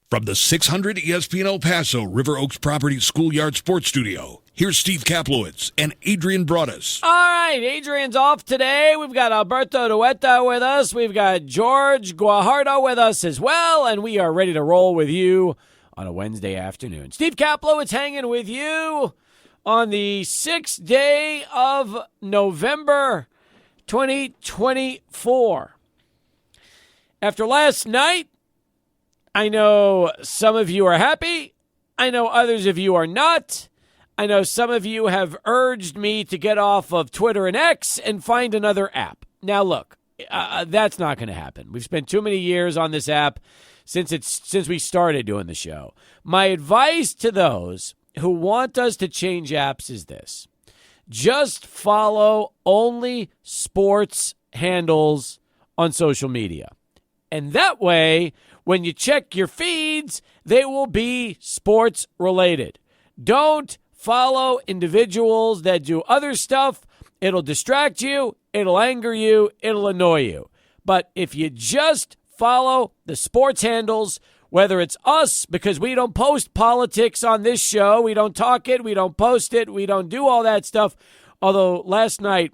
From the 600 ESPN El Paso River Oaks Property Schoolyard Sports Studio, here's Steve Kaplowitz and Adrian Broadus. All right, Adrian's off today. We've got Alberto Dueta with us. We've got George Guajardo with us as well, and we are ready to roll with you on a Wednesday afternoon. Steve Kaplowitz hanging with you on the 6th day of November 2024. After last night, I know some of you are happy. I know others of you are not. I know some of you have urged me to get off of Twitter and X and find another app. Now, look, that's not going to happen. We've spent too many years on this app since we started doing the show. My advice to those who want us to change apps is this. Just follow only sports handles on social media. And that way, when you check your feeds, they will be sports related. Don't follow individuals that do other stuff. It'll distract you. It'll anger you. It'll annoy you. But if you just follow the sports handles, whether it's us, because we don't post politics on this show, we don't talk it, we don't post it, we don't do all that stuff. Although last night,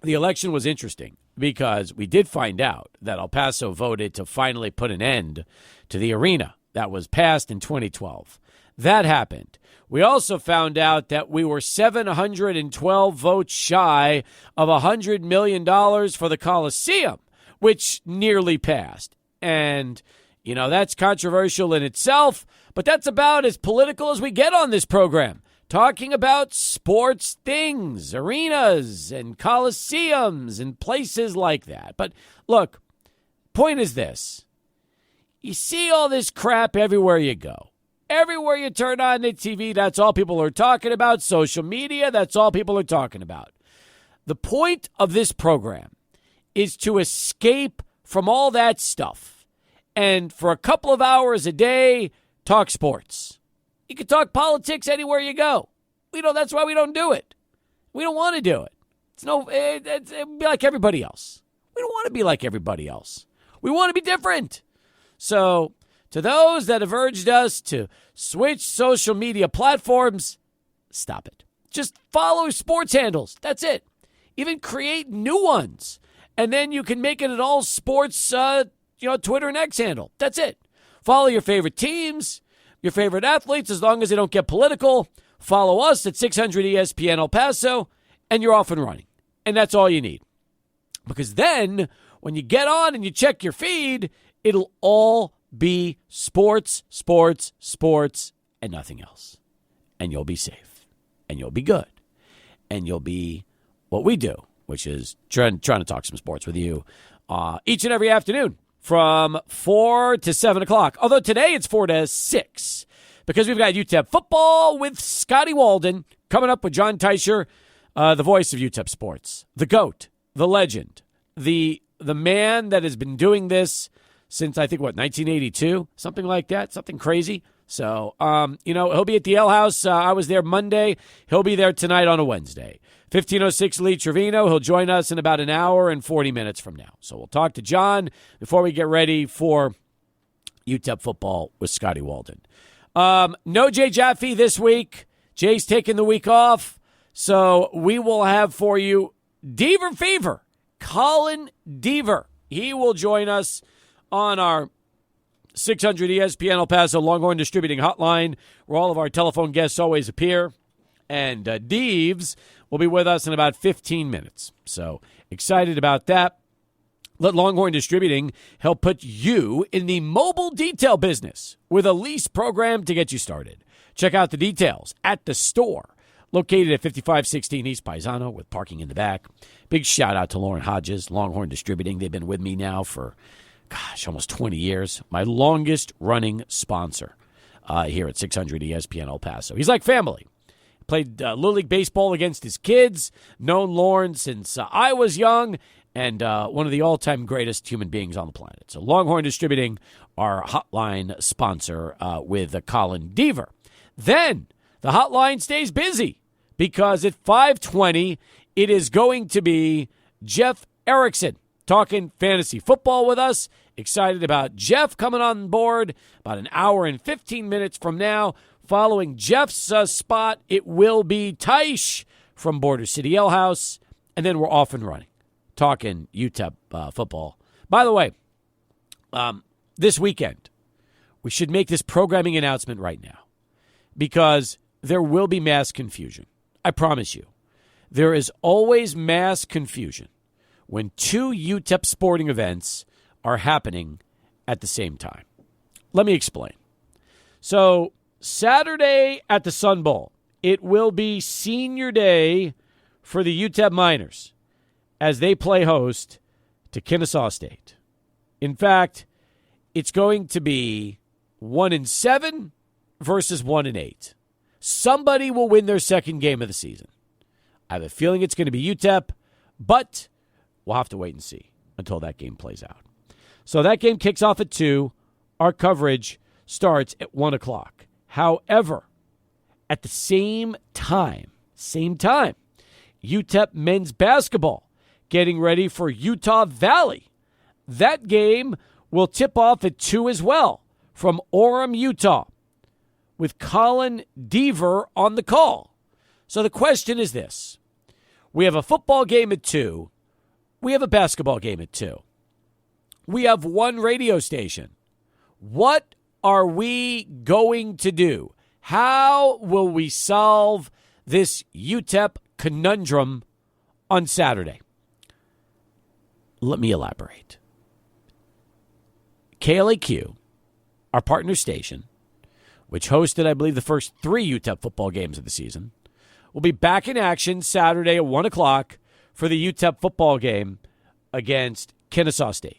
the election was interesting, because we did find out that El Paso voted to finally put an end to the arena that was passed in 2012. That happened. We also found out that we were 712 votes shy of $100 million for the Coliseum, which nearly passed. And, you know, that's controversial in itself, but that's about as political as we get on this program. Talking about sports things, arenas and coliseums and places like that. But look, point is this. You see all this crap everywhere you go. Everywhere you turn on the TV, that's all people are talking about. Social media, that's all people are talking about. The point of this program is to escape from all that stuff. And for a couple of hours a day, talk sports. You can talk politics anywhere you go. That's why we don't do it. We don't want to do it. It'd be like everybody else. We don't want to be like everybody else. We want to be different. So, to those that have urged us to switch social media platforms, stop it. Just follow sports handles. That's it. Even create new ones. And then you can make it an all sports, Twitter and X handle. That's it. Follow your favorite teams, your favorite athletes, as long as they don't get political. Follow us at 600 ESPN El Paso, and you're off and running. And that's all you need. Because then, when you get on and you check your feed, it'll all be sports, sports, sports, and nothing else. And you'll be safe. And you'll be good. And you'll be what we do, which is trying to talk some sports with you each and every afternoon from 4 to 7 o'clock. Although today it's 4 to 6 because we've got UTEP football with Scotty Walden coming up with John Teicher, the voice of UTEP sports, the GOAT, the legend, the man that has been doing this since, I think, 1982? Something like that, something crazy. So, he'll be at the Ale House. I was there Monday. He'll be there tonight on a Wednesday. 1506 Lee Trevino. He'll join us in about an hour and 40 minutes from now. So we'll talk to John before we get ready for UTEP football with Scotty Walden. No Jay Jaffe this week. Jay's taking the week off. So we will have for you Deaver Fever, Colin Deaver. He will join us on our 600 ESPN El Paso Longhorn Distributing Hotline, where all of our telephone guests always appear. And Deaves will be with us in about 15 minutes. So excited about that. Let Longhorn Distributing help put you in the mobile detail business with a lease program to get you started. Check out the details at the store, located at 5516 East Paisano with parking in the back. Big shout out to Lauren Hodges, Longhorn Distributing. They've been with me now for, almost 20 years. My longest running sponsor here at 600 ESPN El Paso. He's like family. Played Little League Baseball against his kids. Known Lauren since I was young. And one of the all-time greatest human beings on the planet. So Longhorn Distributing, our hotline sponsor with Colin Deaver. Then the hotline stays busy because at 5:20, it is going to be Jeff Erickson talking fantasy football with us. Excited about Jeff coming on board about an hour and 15 minutes from now. Following Jeff's spot, it will be Taish from Border City Ale House. And then we're off and running, talking UTEP football. By the way, this weekend, we should make this programming announcement right now because there will be mass confusion. I promise you. There is always mass confusion when two UTEP sporting events are happening at the same time. Let me explain. So, Saturday at the Sun Bowl, it will be senior day for the UTEP Miners as they play host to Kennesaw State. In fact, it's going to be 1-7 versus 1-8. Somebody will win their second game of the season. I have a feeling it's going to be UTEP, but we'll have to wait and see until that game plays out. So that game kicks off at 2. Our coverage starts at 1 o'clock. However, at the same time, UTEP men's basketball getting ready for Utah Valley. That game will tip off at 2 as well from Orem, Utah, with Colin Deaver on the call. So the question is this. We have a football game at 2. We have a basketball game at 2. We have one radio station. What are we going to do? How will we solve this UTEP conundrum on Saturday? Let me elaborate. KLAQ, our partner station, which hosted, I believe, the first 3 UTEP football games of the season, will be back in action Saturday at 1 o'clock for the UTEP football game against Kennesaw State.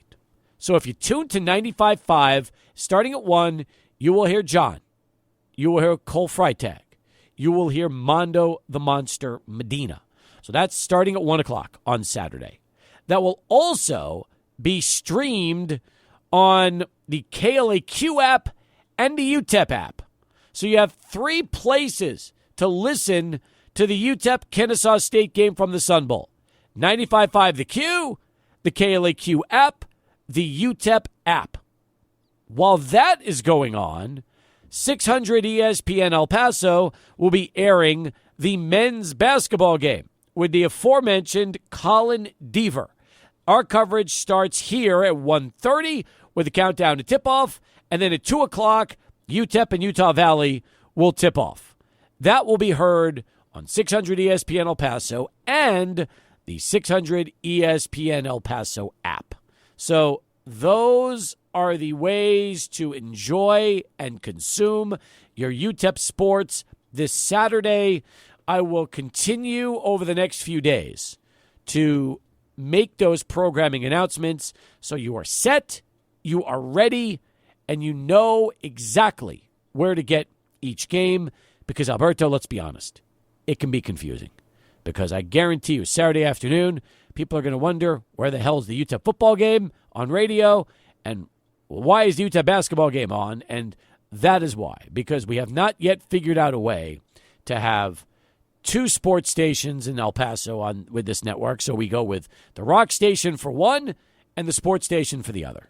So if you tune to 95.5, starting at 1, you will hear John. You will hear Cole Freitag. You will hear Mondo the Monster Medina. So that's starting at 1 o'clock on Saturday. That will also be streamed on the KLAQ app and the UTEP app. So you have 3 places to listen to the UTEP Kennesaw State game from the Sun Bowl. 95.5 The Q, the KLAQ app, the UTEP app. While that is going on, 600 ESPN El Paso will be airing the men's basketball game with the aforementioned Colin Deaver. Our coverage starts here at 1:30 with a countdown to tip-off, and then at 2 o'clock, UTEP and Utah Valley will tip off. That will be heard on 600 ESPN El Paso and the 600 ESPN El Paso app. So those are the ways to enjoy and consume your UTEP sports this Saturday. I will continue over the next few days to make those programming announcements so you are set, you are ready, and you know exactly where to get each game. Because, Alberto, let's be honest, it can be confusing. Because I guarantee you, Saturday afternoon, people are going to wonder where the hell is the UTEP football game on radio and why is the UTEP basketball game on? And that is why. Because we have not yet figured out a way to have 2 sports stations in El Paso on with this network. So we go with the rock station for one and the sports station for the other.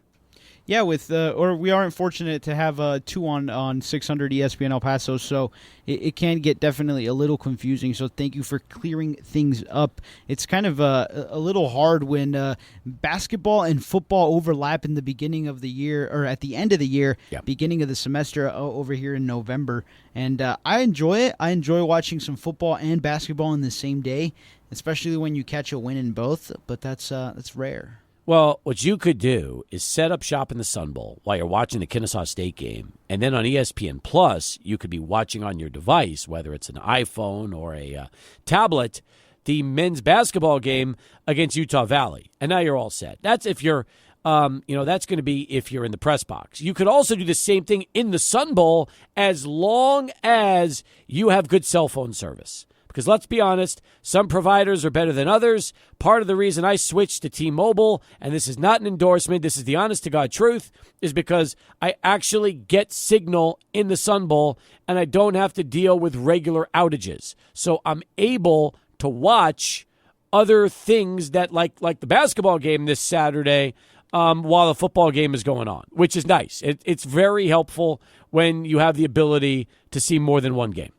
Yeah, or we aren't fortunate to have 2 on 600 ESPN El Paso, so it can get definitely a little confusing. So thank you for clearing things up. It's kind of a little hard when basketball and football overlap in the beginning of the year or at the end of the year, beginning of the semester over here in November. And I enjoy it. I enjoy watching some football and basketball in the same day, especially when you catch a win in both. But that's rare. Well, what you could do is set up shop in the Sun Bowl while you're watching the Kennesaw State game. And then on ESPN Plus, you could be watching on your device, whether it's an iPhone or a tablet, the men's basketball game against Utah Valley. And now you're all set. That's if you're, that's going to be if you're in the press box. You could also do the same thing in the Sun Bowl as long as you have good cell phone service. Because let's be honest, some providers are better than others. Part of the reason I switched to T-Mobile, and this is not an endorsement, this is the honest-to-God truth, is because I actually get signal in the Sun Bowl, and I don't have to deal with regular outages. So I'm able to watch other things that, like the basketball game this Saturday, while the football game is going on, which is nice. It's very helpful when you have the ability to see more than one game.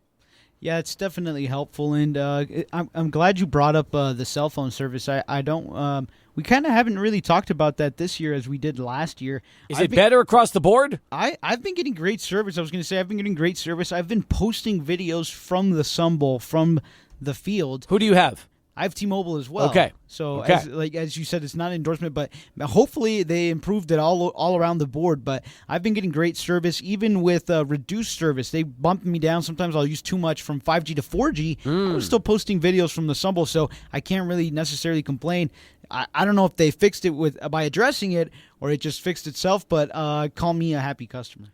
Yeah, it's definitely helpful, and I'm glad you brought up the cell phone service. I don't. We kind of haven't really talked about that this year as we did last year. Is it better across the board? I've been getting great service. I was going to say I've been getting great service. I've been posting videos from the Sun Bowl, from the field. Who do you have? I have T-Mobile as well. Okay. So okay. As you said, it's not an endorsement, but hopefully they improved it all around the board. But I've been getting great service, even with reduced service. They bumped me down. Sometimes I'll use too much from 5G to 4G. I was still posting videos from the Sun Bowl, so I can't really necessarily complain. I don't know if they fixed it by addressing it or it just fixed itself, but call me a happy customer.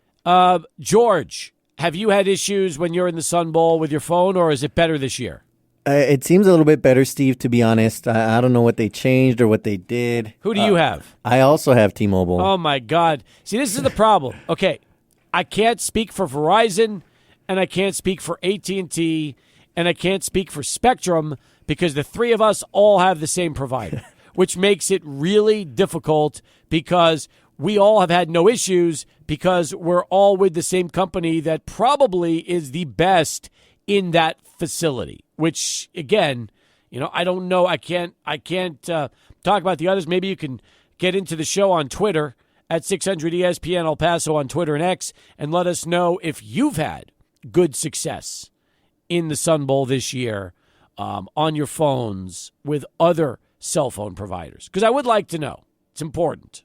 George, have you had issues when you're in the Sun Bowl with your phone, or is it better this year? It seems a little bit better, Steve, to be honest. I don't know what they changed or what they did. Who do you have? I also have T-Mobile. Oh, my God. See, this is the problem. Okay, I can't speak for Verizon, and I can't speak for AT&T, and I can't speak for Spectrum because the three of us all have the same provider, which makes it really difficult because we all have had no issues because we're all with the same company that probably is the best in that facility, which, again, I don't know. I can't talk about the others. Maybe you can get into the show on Twitter at 600 ESPN El Paso on Twitter and X and let us know if you've had good success in the Sun Bowl this year on your phones with other cell phone providers, because I would like to know. It's important.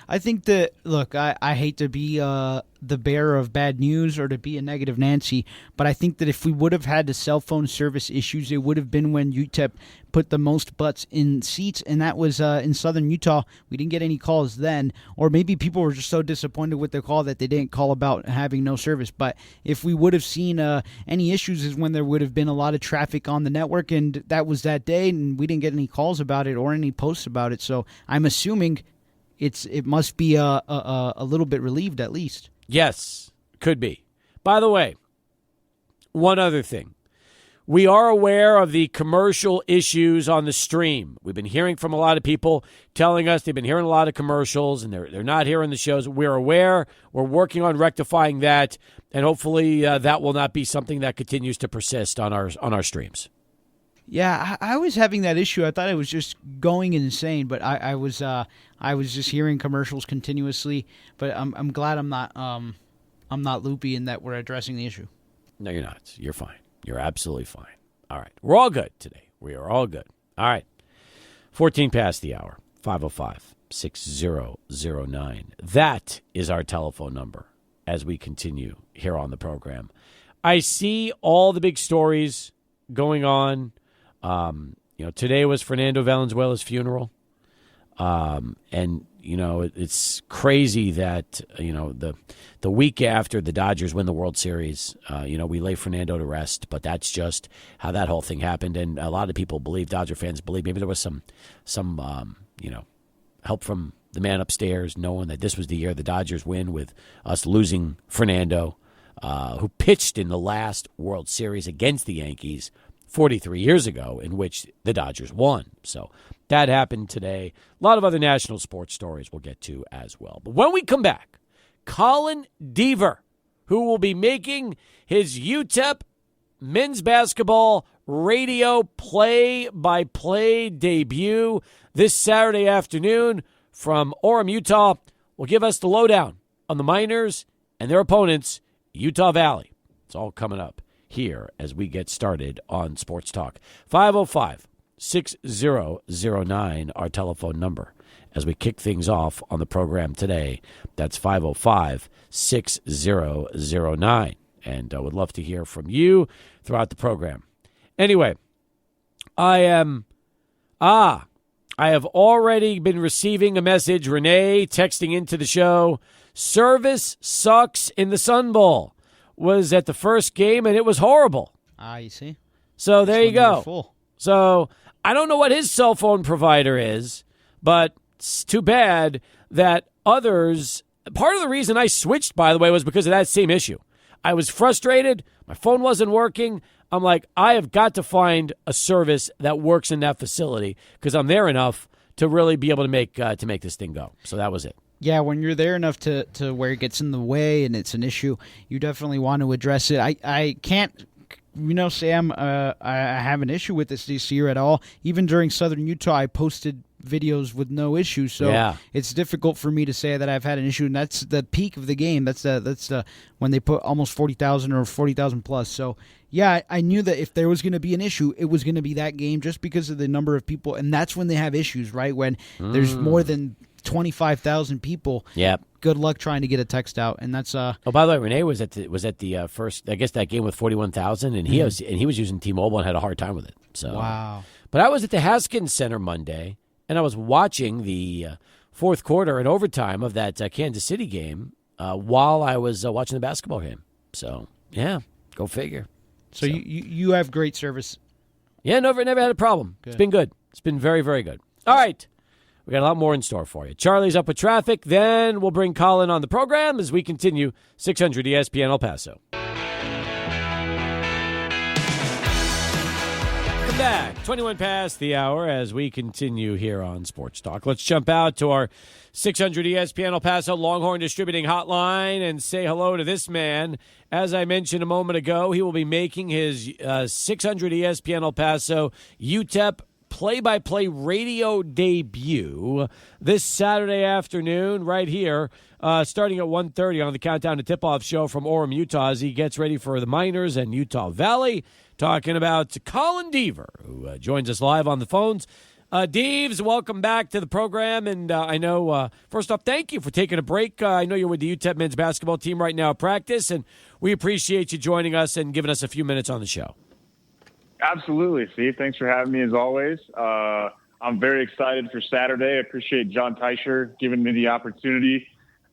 I think that, look, I hate to be the bearer of bad news or to be a negative Nancy, but I think that if we would have had the cell phone service issues, it would have been when UTEP put the most butts in seats, and that was in southern Utah. We didn't get any calls then, or maybe people were just so disappointed with the call that they didn't call about having no service. But if we would have seen any issues is when there would have been a lot of traffic on the network, and that was that day, and we didn't get any calls about it or any posts about it. So I'm assuming it must be a little bit relieved at least. Yes, could be. By the way, one other thing. We are aware of the commercial issues on the stream. We've been hearing from a lot of people telling us they've been hearing a lot of commercials and they're not hearing the shows. We're aware. We're working on rectifying that, and hopefully that will not be something that continues to persist on our streams. Yeah, I was having that issue. I thought it was just going insane, but I was just hearing commercials continuously. But I'm glad I'm not loopy in that we're addressing the issue. No, you're not. You're fine. You're absolutely fine. All right, we're all good today. We are all good. All right, 14 past the hour. 505-6009. That is our telephone number as we continue here on the program. I see all the big stories going on. Today was Fernando Valenzuela's funeral. And, it's crazy that, the week after the Dodgers win the World Series, we lay Fernando to rest, but that's just how that whole thing happened. And a lot of people Dodger fans believe maybe there was some help from the man upstairs, knowing that this was the year the Dodgers win with us losing Fernando, who pitched in the last World Series against the Yankees 43 years ago, in which the Dodgers won. So that happened today. A lot of other national sports stories we'll get to as well. But when we come back, Colin Deaver, who will be making his UTEP men's basketball radio play-by-play debut this Saturday afternoon from Orem, Utah, will give us the lowdown on the Miners and their opponents, Utah Valley. It's all coming up here as we get started on Sports Talk. 505-6009, our telephone number. As we kick things off on the program today, that's 505-6009. And I would love to hear from you throughout the program. Anyway, I have already been receiving a message. Renee texting into the show. Service sucks in the Sun Bowl. Was at the first game, and it was horrible. You see? So there you go. So I don't know what his cell phone provider is, but it's too bad that others... Part of the reason I switched, by the way, was because of that same issue. I was frustrated. My phone wasn't working. I'm like, I have got to find a service that works in that facility because I'm there enough to really be able to make this thing go. So that was it. Yeah, when you're there enough to where it gets in the way and it's an issue, you definitely want to address it. I can't, Sam, I have an issue with this year at all. Even during Southern Utah, I posted videos with no issue, so it's difficult for me to say that I've had an issue, and that's the peak of the game. That's the when they put almost 40,000 or 40,000 plus. So yeah, I knew that if there was going to be an issue, it was going to be that game, just because of the number of people, and that's when they have issues, right? When there's more than 25,000 people. Yep. Good luck trying to get a text out, and that's. Oh, by the way, Renee was at the first, I guess, that game with 41,000, and he was using T-Mobile and had a hard time with it. So wow. But I was at the Haskins Center Monday, and I was watching the fourth quarter and overtime of that Kansas City game while I was watching the basketball game. So yeah, go figure. So you have great service. Yeah, never had a problem. Good. It's been good. It's been very, very good. All right. We got a lot more in store for you. Charlie's up with traffic. Then we'll bring Colin on the program as we continue 600 ESPN El Paso. Welcome back. 21 past the hour as we continue here on Sports Talk. Let's jump out to our 600 ESPN El Paso Longhorn Distributing Hotline and say hello to this man. As I mentioned a moment ago, he will be making his 600 ESPN El Paso UTEP play-by-play radio debut this Saturday afternoon right here, starting at 1:30 on the Countdown to Tip-Off show from Orem, Utah, as he gets ready for the Miners and Utah Valley. Talking about Colin Deaver, who joins us live on the phones. Deaves, welcome back to the program. And I know, first off, thank you for taking a break. I know you're with the UTEP men's basketball team right now at practice, and we appreciate you joining us and giving us a few minutes on the show. Absolutely, Steve. Thanks for having me as always. I'm very excited for Saturday. I appreciate John Teicher giving me the opportunity.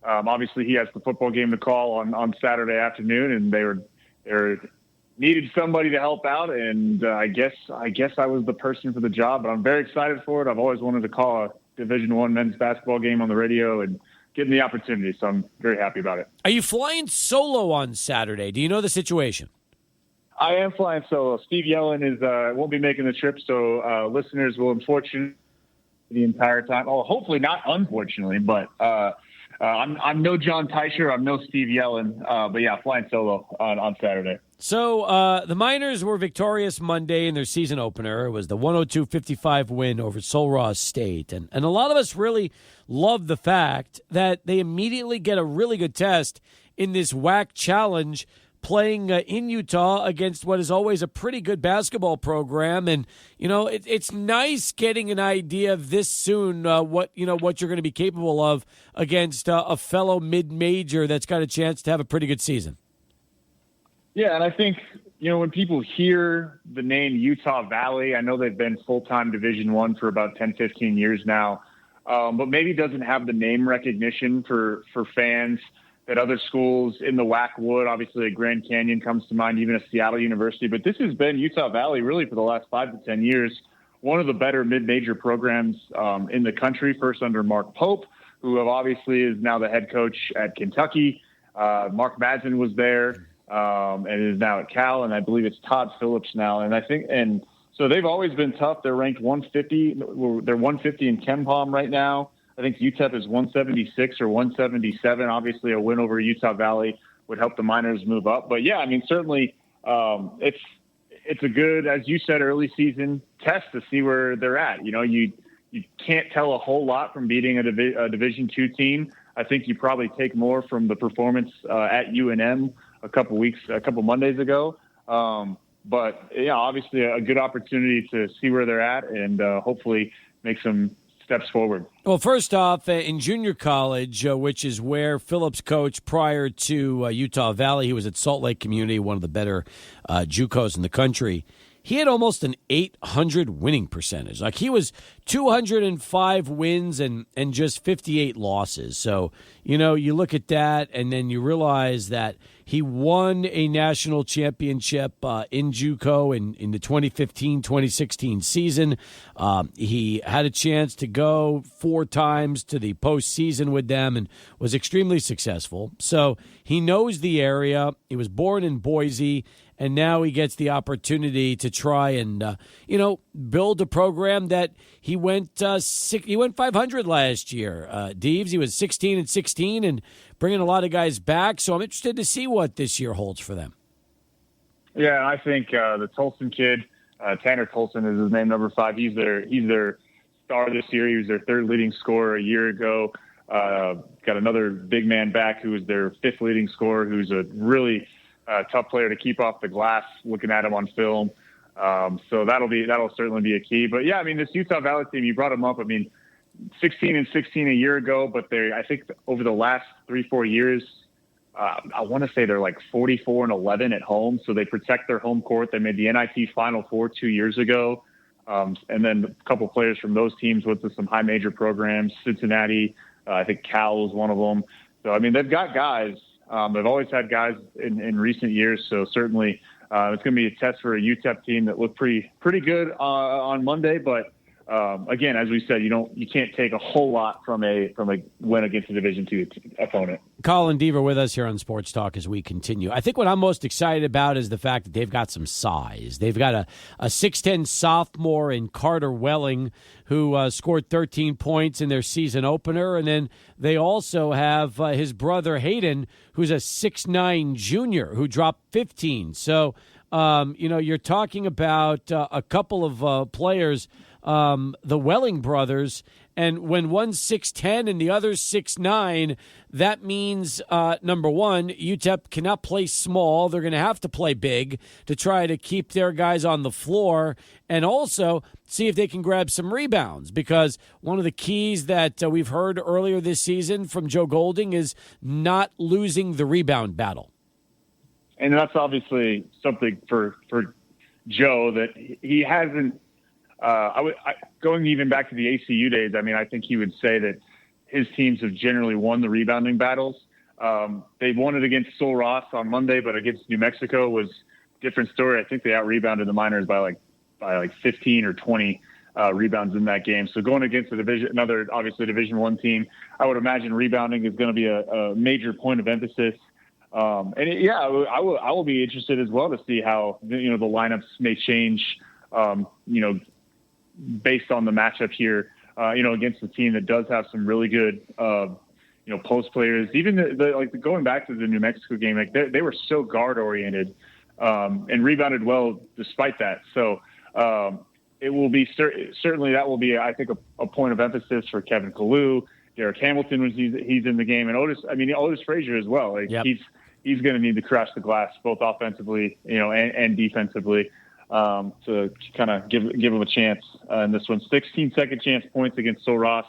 Obviously, he has the football game to call on Saturday afternoon, and they needed somebody to help out, and I guess I was the person for the job. But I'm very excited for it. I've always wanted to call a Division I men's basketball game on the radio and getting the opportunity, so I'm very happy about it. Are you flying solo on Saturday? Do you know the situation? I am flying solo. Steve Yellen won't be making the trip, so listeners will unfortunately the entire time. Oh, hopefully not unfortunately, but I'm no John Teicher. I'm no Steve Yellen. But yeah, flying solo on Saturday. So the Miners were victorious Monday in their season opener. It was the 102-55 win over Sul Ross State. And a lot of us really love the fact that they immediately get a really good test in this WAC challenge, playing in Utah against what is always a pretty good basketball program. And, it's nice getting an idea of this soon, what you're going to be capable of against a fellow mid-major that's got a chance to have a pretty good season. Yeah, and I think, when people hear the name Utah Valley, I know they've been full-time Division I for about 10, 15 years now, but maybe doesn't have the name recognition for fans that other schools in the WAC would. Obviously, a Grand Canyon comes to mind, even a Seattle University. But this has been Utah Valley really for the last 5 to 10 years, one of the better mid-major programs in the country, first under Mark Pope, who obviously is now the head coach at Kentucky. Mark Madsen was there and is now at Cal, and I believe it's Todd Phillips now. And so they've always been tough. They're ranked 150. They're 150 in KenPom right now. I think UTEP is 176 or 177. Obviously, a win over Utah Valley would help the Miners move up. But, yeah, certainly it's a good, as you said, early season test to see where they're at. You can't tell a whole lot from beating a Division II team. I think you probably take more from the performance at UNM a couple Mondays ago. But, yeah, obviously a good opportunity to see where they're at and hopefully make some steps forward. Well, first off, in junior college, which is where Phillips coached prior to Utah Valley, he was at Salt Lake Community, one of the better JUCOs in the country. He had almost an 800 winning percentage. Like, he was 205 wins and just 58 losses. So, you look at that and then you realize that he won a national championship in JUCO in the 2015-2016 season. He had a chance to go 4 times to the postseason with them and was extremely successful. So he knows the area. He was born in Boise, and now he gets the opportunity to try and build a program that he went 500 last year. Deaves, he was 16-16 and bringing a lot of guys back. So I'm interested to see what this year holds for them. Yeah, I think the Tolson kid, Tanner Tolson is his name, number 5. He's their star this year. He was their 3rd leading scorer a year ago. Got another big man back who was their 5th leading scorer, who's a really tough player to keep off the glass looking at him on film. So that'll certainly be a key. But yeah, I mean, this Utah Valley team, you brought them up. I mean, 16-16 a year ago, but I think over the last 3-4 years, I want to say they're like 44-11 at home. So they protect their home court. They made the NIT Final Four 2 years ago. And then a couple players from those teams went to some high major programs, Cincinnati, I think Cal was one of them. So, I mean, they've got guys. They've always had guys in recent years. So certainly it's going to be a test for a UTEP team that looked pretty good on Monday. But again, as we said, you can't take a whole lot from a win against a Division II opponent. Colin, Deaver with us here on Sports Talk as we continue. I think what I'm most excited about is the fact that they've got some size. They've got a 6'10 sophomore in Carter Welling who scored 13 points in their season opener. And then they also have his brother Hayden, who's a 6'9 junior who dropped 15. So, you're talking about a couple of players, the Welling brothers, and when one's 6'10 and the other's 6'9, that means, number one, UTEP cannot play small. They're going to have to play big to try to keep their guys on the floor and also see if they can grab some rebounds, because one of the keys that we've heard earlier this season from Joe Golding is not losing the rebound battle. And that's obviously something for Joe that he hasn't. Going even back to the ACU days, I mean, I think he would say that his teams have generally won the rebounding battles. They won it against Sul Ross on Monday, but against New Mexico was a different story. I think they out-rebounded the Miners by like 15 or 20 rebounds in that game. So going against another obviously Division I team, I would imagine rebounding is going to be a major point of emphasis. I will be interested as well to see how the lineups may change. Based on the matchup here, against the team that does have some really good, post players. Even going back to the New Mexico game, like they were so guard oriented and rebounded well despite that. So it will be certainly that will be, I think, a point of emphasis for Kevin Kalu, Derek Hamilton when he's in the game, and Otis Frazier as well. Like he's going to need to crash the glass both offensively, and defensively. To kind of give him a chance in this one. 16 second chance points against Sul Ross.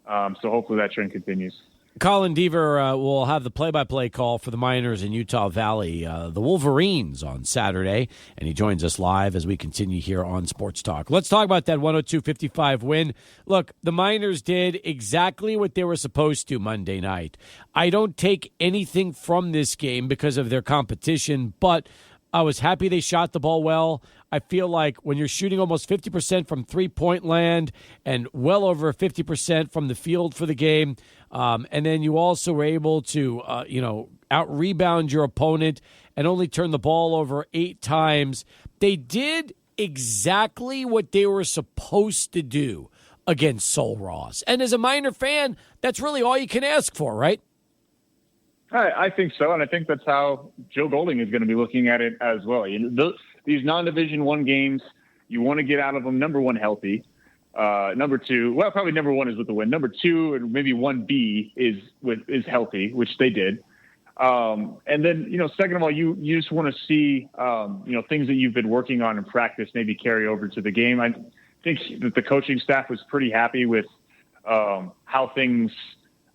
So hopefully that trend continues. Colin Deaver will have the play-by-play call for the Miners in Utah Valley, the Wolverines, on Saturday, and he joins us live as we continue here on Sports Talk. Let's talk about that 102-55 win. Look, the Miners did exactly what they were supposed to Monday night. I don't take anything from this game because of their competition, but I was happy they shot the ball well. I feel like when you're shooting almost 50% from three-point land and well over 50% from the field for the game, and then you also were able to, out-rebound your opponent and only turn the ball over 8 times, they did exactly what they were supposed to do against Sul Ross. And as a Miner fan, that's really all you can ask for, right? I think so, and I think that's how Joe Golding is going to be looking at it as well. These non-Division I games, you want to get out of them, number one, healthy. Number two, well, probably number one is with the win. Number two, and maybe 1B is healthy, which they did. And then, second of all, you just want to see, things that you've been working on in practice maybe carry over to the game. I think that the coaching staff was pretty happy with how things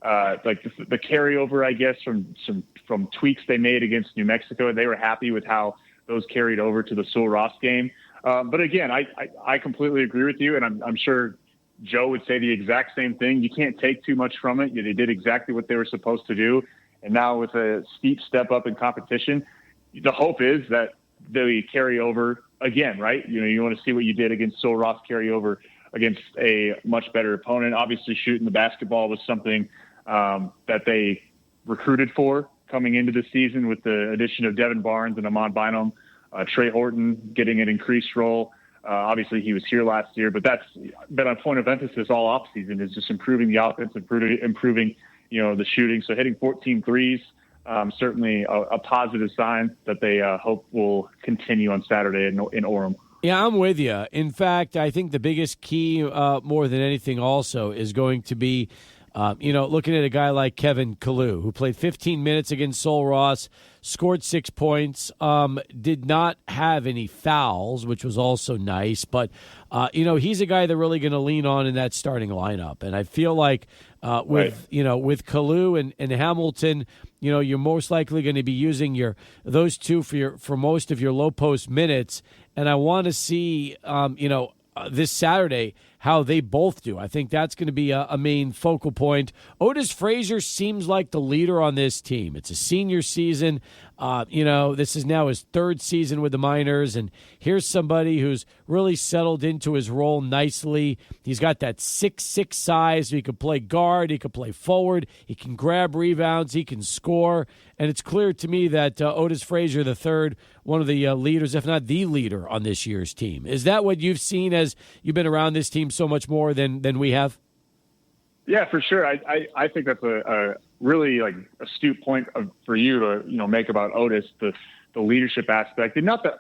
like the carryover, I guess, from tweaks they made against New Mexico. They were happy with how those carried over to the Sul Ross game. But again, I completely agree with you, and I'm sure Joe would say the exact same thing. You can't take too much from it. They did exactly what they were supposed to do, and now with a steep step up in competition, the hope is that they carry over again, right? You want to see what you did against Sul Ross carry over against a much better opponent. Obviously, shooting the basketball was something that they recruited for coming into the season with the addition of Devin Barnes and Amon Bynum Trey Horton getting an increased role. Obviously, he was here last year, but that's been a point of emphasis all offseason, is just improving the offense, improving the shooting. So hitting 14 threes, certainly a positive sign that they hope will continue on Saturday in Orem. Yeah, I'm with you. In fact, I think the biggest key, more than anything, also is going to be, looking at a guy like Kevin Kalu, who played 15 minutes against Sol Ross, scored 6 points, did not have any fouls, which was also nice. But, he's a guy they're really going to lean on in that starting lineup. And I feel like with Kalu and Hamilton, you're most likely going to be using those two for most of your low post minutes. And I want to see, this Saturday how they both do. I think that's going to be a main focal point. Otis Frazier seems like the leader on this team. It's a senior season. This is now his third season with the Miners, and here's somebody who's really settled into his role nicely. He's got that 6'6" size, so he can play guard, he can play forward, he can grab rebounds, he can score, and it's clear to me that Otis Frazier III, one of the leaders, if not the leader on this year's team. Is that what you've seen as you've been around this team so much more than we have? Yeah, for sure. I think that's a really astute point for you to make about Otis, the leadership aspect, and not that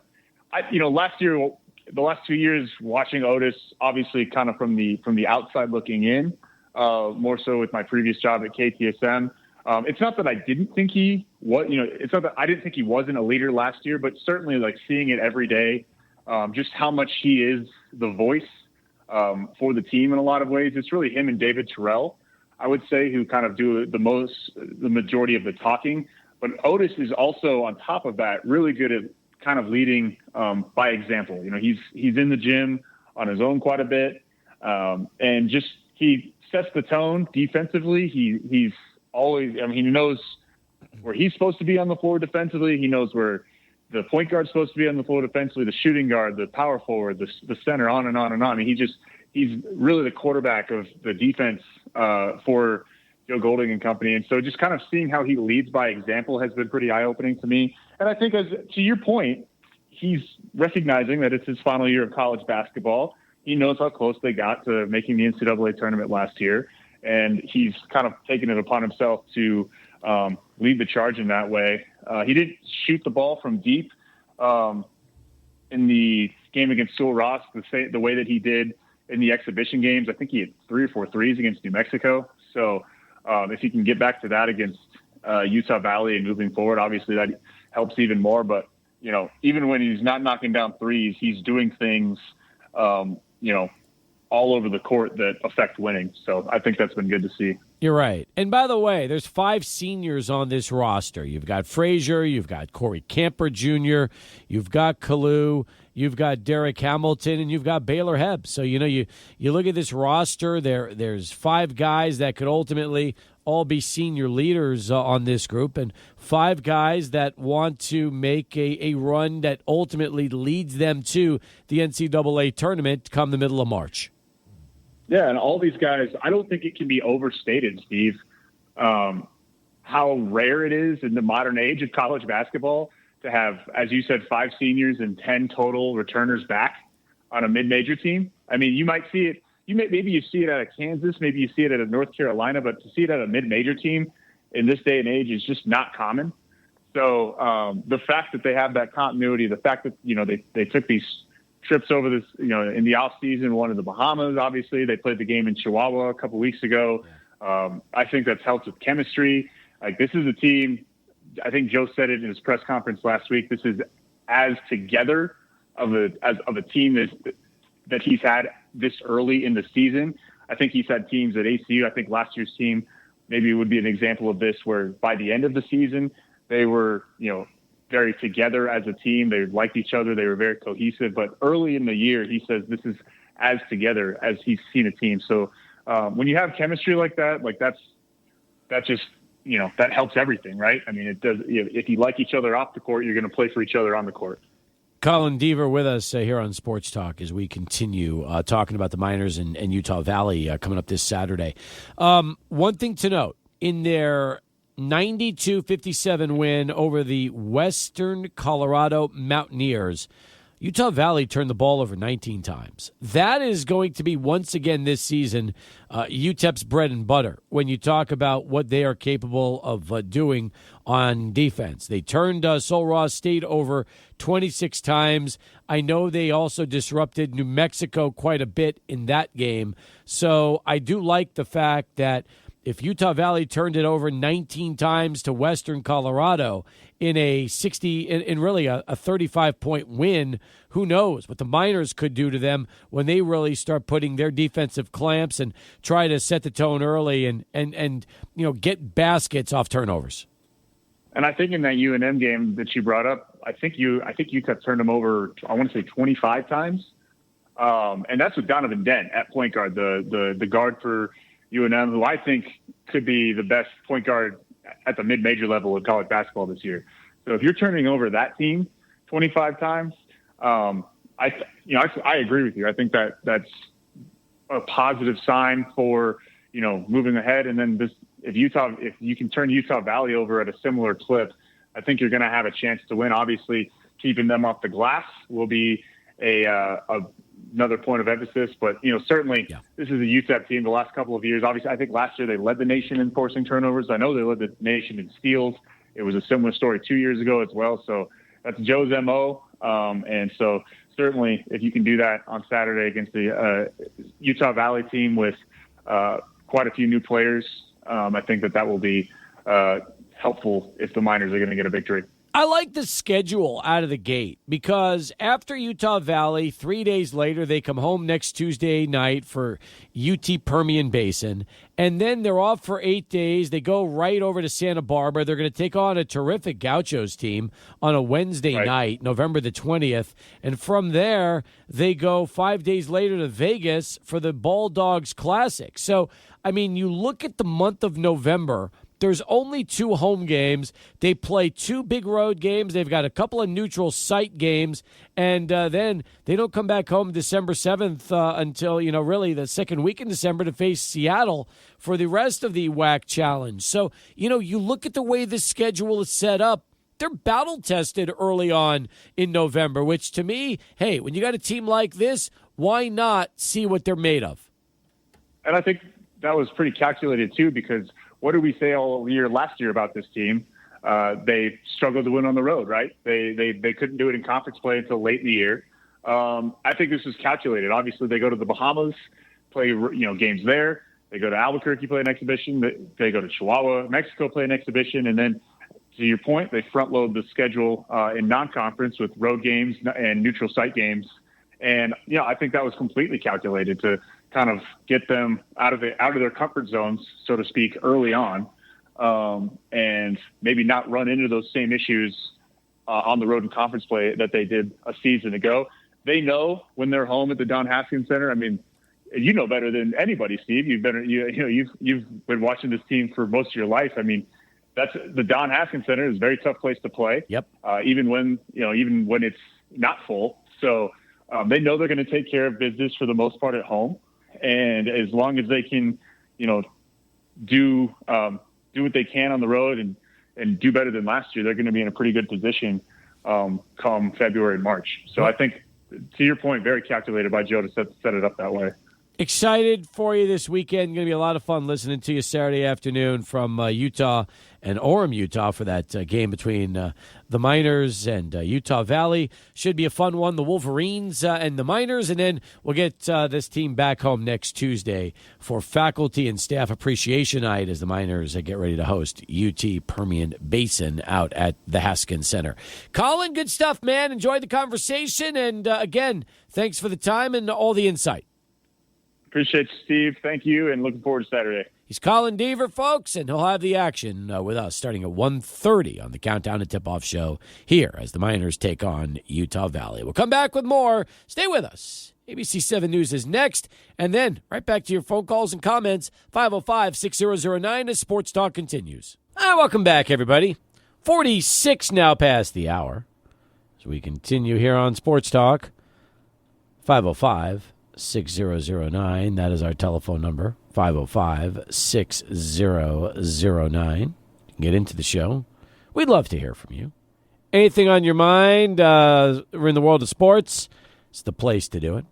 last year, the last 2 years watching Otis, obviously kind of from the outside looking in, more so with my previous job at KTSM. It's not that I didn't think he was, it's not that I didn't think he wasn't a leader last year, but certainly seeing it every day, just how much he is the voice for the team in a lot of ways. It's really him and David Terrell, I would say, who kind of do the majority of the talking. But Otis is also, on top of that, really good at kind of leading by example. He's in the gym on his own quite a bit, and just he sets the tone defensively. He's always, he knows where he's supposed to be on the floor defensively. He knows where the point guard's supposed to be on the floor defensively, the shooting guard, the power forward, the center, on and on and on. And he's really the quarterback of the defense for Joe Golding and company. And so just kind of seeing how he leads by example has been pretty eye-opening to me. And I think, as to your point, he's recognizing that it's his final year of college basketball. He knows how close they got to making the NCAA tournament last year. And he's kind of taken it upon himself to lead the charge in that way. He didn't shoot the ball from deep in the game against Sol Ross the way that he did in the exhibition games. I think he had 3 or 4 threes against New Mexico. So if he can get back to that against Utah Valley and moving forward, obviously that helps even more. But, even when he's not knocking down threes, he's doing things, all over the court that affect winning. So I think that's been good to see. You're right. And by the way, there's 5 seniors on this roster. You've got Frazier, you've got Corey Camper Jr., you've got Kalu, you've got Derek Hamilton, and you've got Baylor Hebb. So, you look at this roster, there's 5 guys that could ultimately all be senior leaders on this group, and 5 guys that want to make a run that ultimately leads them to the NCAA tournament come the middle of March. Yeah, and all these guys, I don't think it can be overstated, Steve, how rare it is in the modern age of college basketball to have, as you said, 5 seniors and 10 total returners back on a mid-major team. I mean, you might see it. Maybe you see it out of Kansas, maybe you see it at a North Carolina, but to see it at a mid-major team in this day and age is just not common. So the fact that they have that continuity, the fact that they took these trips over this, in the off season, one of the Bahamas, obviously they played the game in Chihuahua a couple weeks ago. I think that's helped with chemistry. This is a team, I think Joe said it in his press conference last week. This is as together of a team that he's had this early in the season. I think he's had teams at ACU. I think last year's team maybe would be an example of this, where by the end of the season, they were, very together as a team. They liked each other. They were very cohesive. But early in the year, he says this is as together as he's seen a team. So when you have chemistry like that, that just, that helps everything, right? I mean, it does. If you like each other off the court, you're going to play for each other on the court. Colin Deaver with us here on Sports Talk as we continue talking about the Miners and Utah Valley coming up this Saturday. One thing to note, in their 92-57 win over the Western Colorado Mountaineers. Utah Valley turned the ball over 19 times. That is going to be, once again this season, UTEP's bread and butter when you talk about what they are capable of doing on defense. They turned Sul Ross State over 26 times. I know they also disrupted New Mexico quite a bit in that game. So I do like the fact that if Utah Valley turned it over 19 times to Western Colorado in a 35-point win, who knows what the Miners could do to them when they really start putting their defensive clamps and try to set the tone early and get baskets off turnovers. And I think in that UNM game that you brought up, I think UTEP turned them over, I want to say 25 times. And that's with Donovan Dent at point guard, the guard for UNM, who I think could be the best point guard at the mid-major level of college basketball this year. So if you're turning over that team 25 times, I agree with you. I think that's a positive sign for, moving ahead. And then if you can turn Utah Valley over at a similar clip, I think you're going to have a chance to win. Obviously, keeping them off the glass will be another point of emphasis, but certainly This is a UTEP team the last couple of years. Obviously, I think last year they led the nation in forcing turnovers. I know they led the nation in steals. It was a similar story 2 years ago as well. So that's Joe's MO. And so certainly if you can do that on Saturday against the Utah Valley team with quite a few new players, I think that will be helpful if the Miners are going to get a victory. I like the schedule out of the gate because after Utah Valley, 3 days later, they come home next Tuesday night for UT Permian Basin, and then they're off for 8 days. They go right over to Santa Barbara. They're going to take on a terrific Gauchos team on a Wednesday night, November the 20th, and from there, they go 5 days later to Vegas for the Ball Dogs Classic. So, you look at the month of November, there's only 2 home games. They play 2 big road games. They've got a couple of neutral site games. And then they don't come back home December 7th until, really the second week in December to face Seattle for the rest of the WAC Challenge. So, you look at the way this schedule is set up, they're battle-tested early on in November, which to me, hey, when you got a team like this, why not see what they're made of? And I think that was pretty calculated, too, because what did we say all year last year about this team? They struggled to win on the road, right? They couldn't do it in conference play until late in the year. I think this was calculated. Obviously, they go to the Bahamas, play games there. They go to Albuquerque, play an exhibition. They go to Chihuahua, Mexico, play an exhibition. And then, to your point, they front load the schedule in non-conference with road games and neutral site games. And I think that was completely calculated to kind of get them out of their comfort zones, so to speak, early on, and maybe not run into those same issues on the road in conference play that they did a season ago. They know when they're home at the Don Haskins Center. You know better than anybody, Steve. You've been watching this team for most of your life. That's the Don Haskins Center is a very tough place to play. Yep. Even when it's not full. So they know they're going to take care of business for the most part at home. And as long as they can, do what they can on the road and do better than last year, they're going to be in a pretty good position come February and March. So I think, to your point, very calculated by Joe to set it up that way. Excited for you this weekend. Going to be a lot of fun listening to you Saturday afternoon from Utah and Orem, Utah, for that game between the Miners and Utah Valley. Should be a fun one. The Wolverines and the Miners, and then we'll get this team back home next Tuesday for Faculty and Staff Appreciation Night as the Miners get ready to host UT Permian Basin out at the Haskins Center. Colin, good stuff, man. Enjoyed the conversation, and again, thanks for the time and all the insight. Appreciate you, Steve. Thank you, and looking forward to Saturday. He's Colin Deaver, folks, and he'll have the action with us starting at 1:30 on the Countdown to Tip-Off show here as the Miners take on Utah Valley. We'll come back with more. Stay with us. ABC 7 News is next, and then right back to your phone calls and comments, 505-6009 as Sports Talk continues. Hi, welcome back, everybody. 46 now past the hour. As we continue here on Sports Talk, 505-6009. That is our telephone number, 505-6009. You can get into the show. We'd love to hear from you. Anything on your mind? We're in the world of sports. It's the place to do it.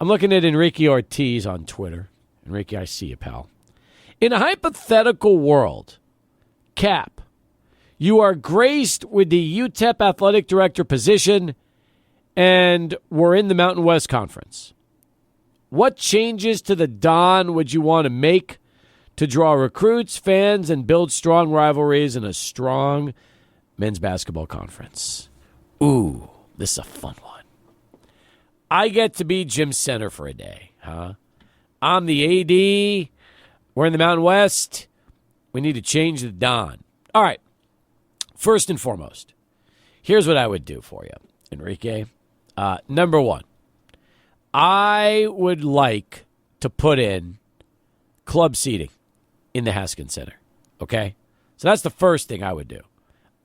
I'm looking at Enrique Ortiz on Twitter. Enrique, I see you, pal. In a hypothetical world, Cap, you are graced with the UTEP athletic director position, and we're in the Mountain West Conference. What changes to the Don would you want to make to draw recruits, fans, and build strong rivalries in a strong men's basketball conference? Ooh, this is a fun one. I get to be Jim Center for a day, huh? I'm the AD. We're in the Mountain West. We need to change the Don. All right. First and foremost, here's what I would do for you, Enrique. Number one, I would like to put in club seating in the Haskins Center, okay? So that's the first thing I would do.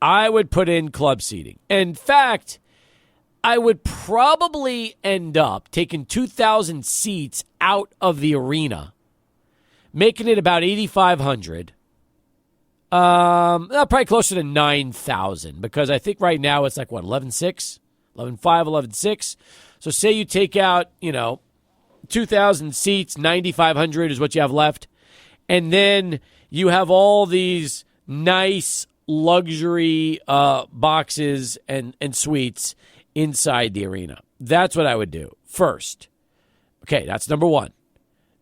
I would put in club seating. In fact, I would probably end up taking 2,000 seats out of the arena, making it about 8,500. Probably closer to 9,000 because I think right now it's like, 11,600, 11,500, 11,600. So say you take out, 2,000 seats, 9,500 is what you have left. And then you have all these nice luxury boxes and suites inside the arena. That's what I would do first. Okay, that's number one.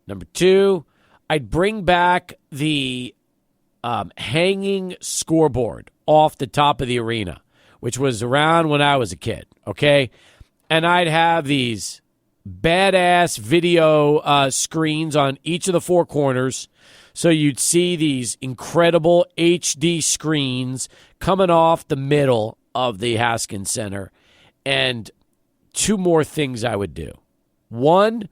Number two, I'd bring back the hanging scoreboard off the top of the arena, which was around when I was a kid, okay? And I'd have these badass video screens on each of the four corners. So you'd see these incredible HD screens coming off the middle of the Haskins Center. And two more things I would do. One,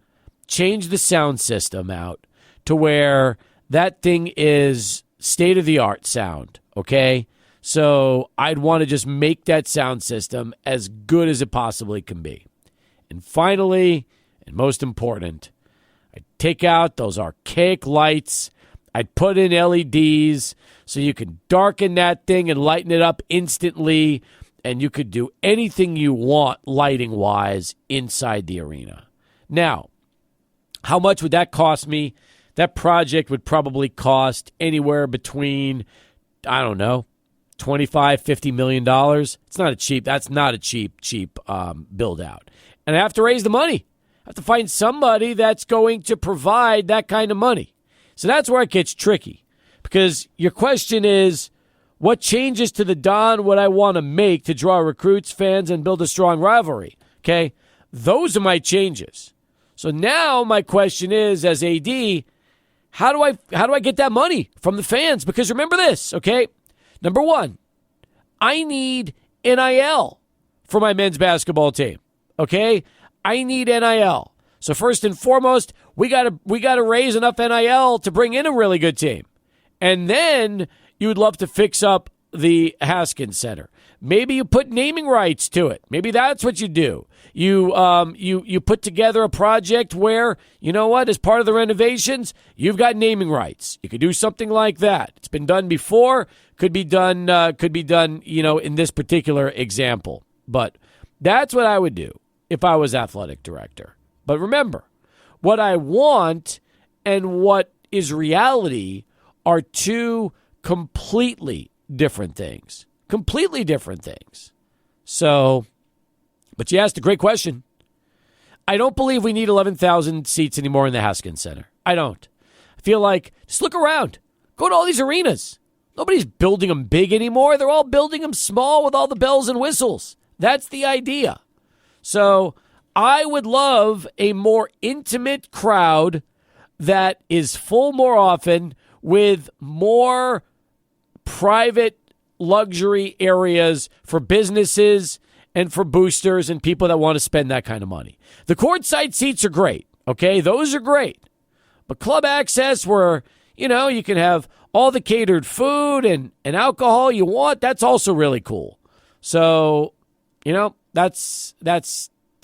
change the sound system out to where that thing is state-of-the-art sound, okay? So I'd want to just make that sound system as good as it possibly can be. And finally, and most important, I'd take out those archaic lights. I'd put in LEDs so you can darken that thing and lighten it up instantly, and you could do anything you want lighting-wise inside the arena. Now, how much would that cost me? That project would probably cost anywhere between, I don't know, $25-50 million. That's not a cheap build out. And I have to raise the money. I have to find somebody that's going to provide that kind of money. So that's where it gets tricky. Because your question is, what changes to the Don would I want to make to draw recruits, fans, and build a strong rivalry? Okay? Those are my changes. So now my question is, as AD, how do I get that money from the fans? Because remember this, okay? Number one, I need NIL for my men's basketball team, okay? I need NIL. So first and foremost, we got to raise enough NIL to bring in a really good team. And then you would love to fix up the Haskins Center. Maybe you put naming rights to it. Maybe that's what you do. You put together a project where, you know what, as part of the renovations, you've got naming rights. You could do something like that. It's been done before. Could be done, in this particular example. But that's what I would do if I was athletic director. But remember, what I want and what is reality are two completely different things. Completely different things. So, but you asked a great question. I don't believe we need 11,000 seats anymore in the Haskins Center. I don't. I feel like, just look around. Go to all these arenas. Nobody's building them big anymore. They're all building them small with all the bells and whistles. That's the idea. So I would love a more intimate crowd that is full more often with more private luxury areas for businesses and for boosters and people that want to spend that kind of money. The courtside seats are great, okay? Those are great. But club access where, you can have all the catered food and alcohol you want, that's also really cool. So, that's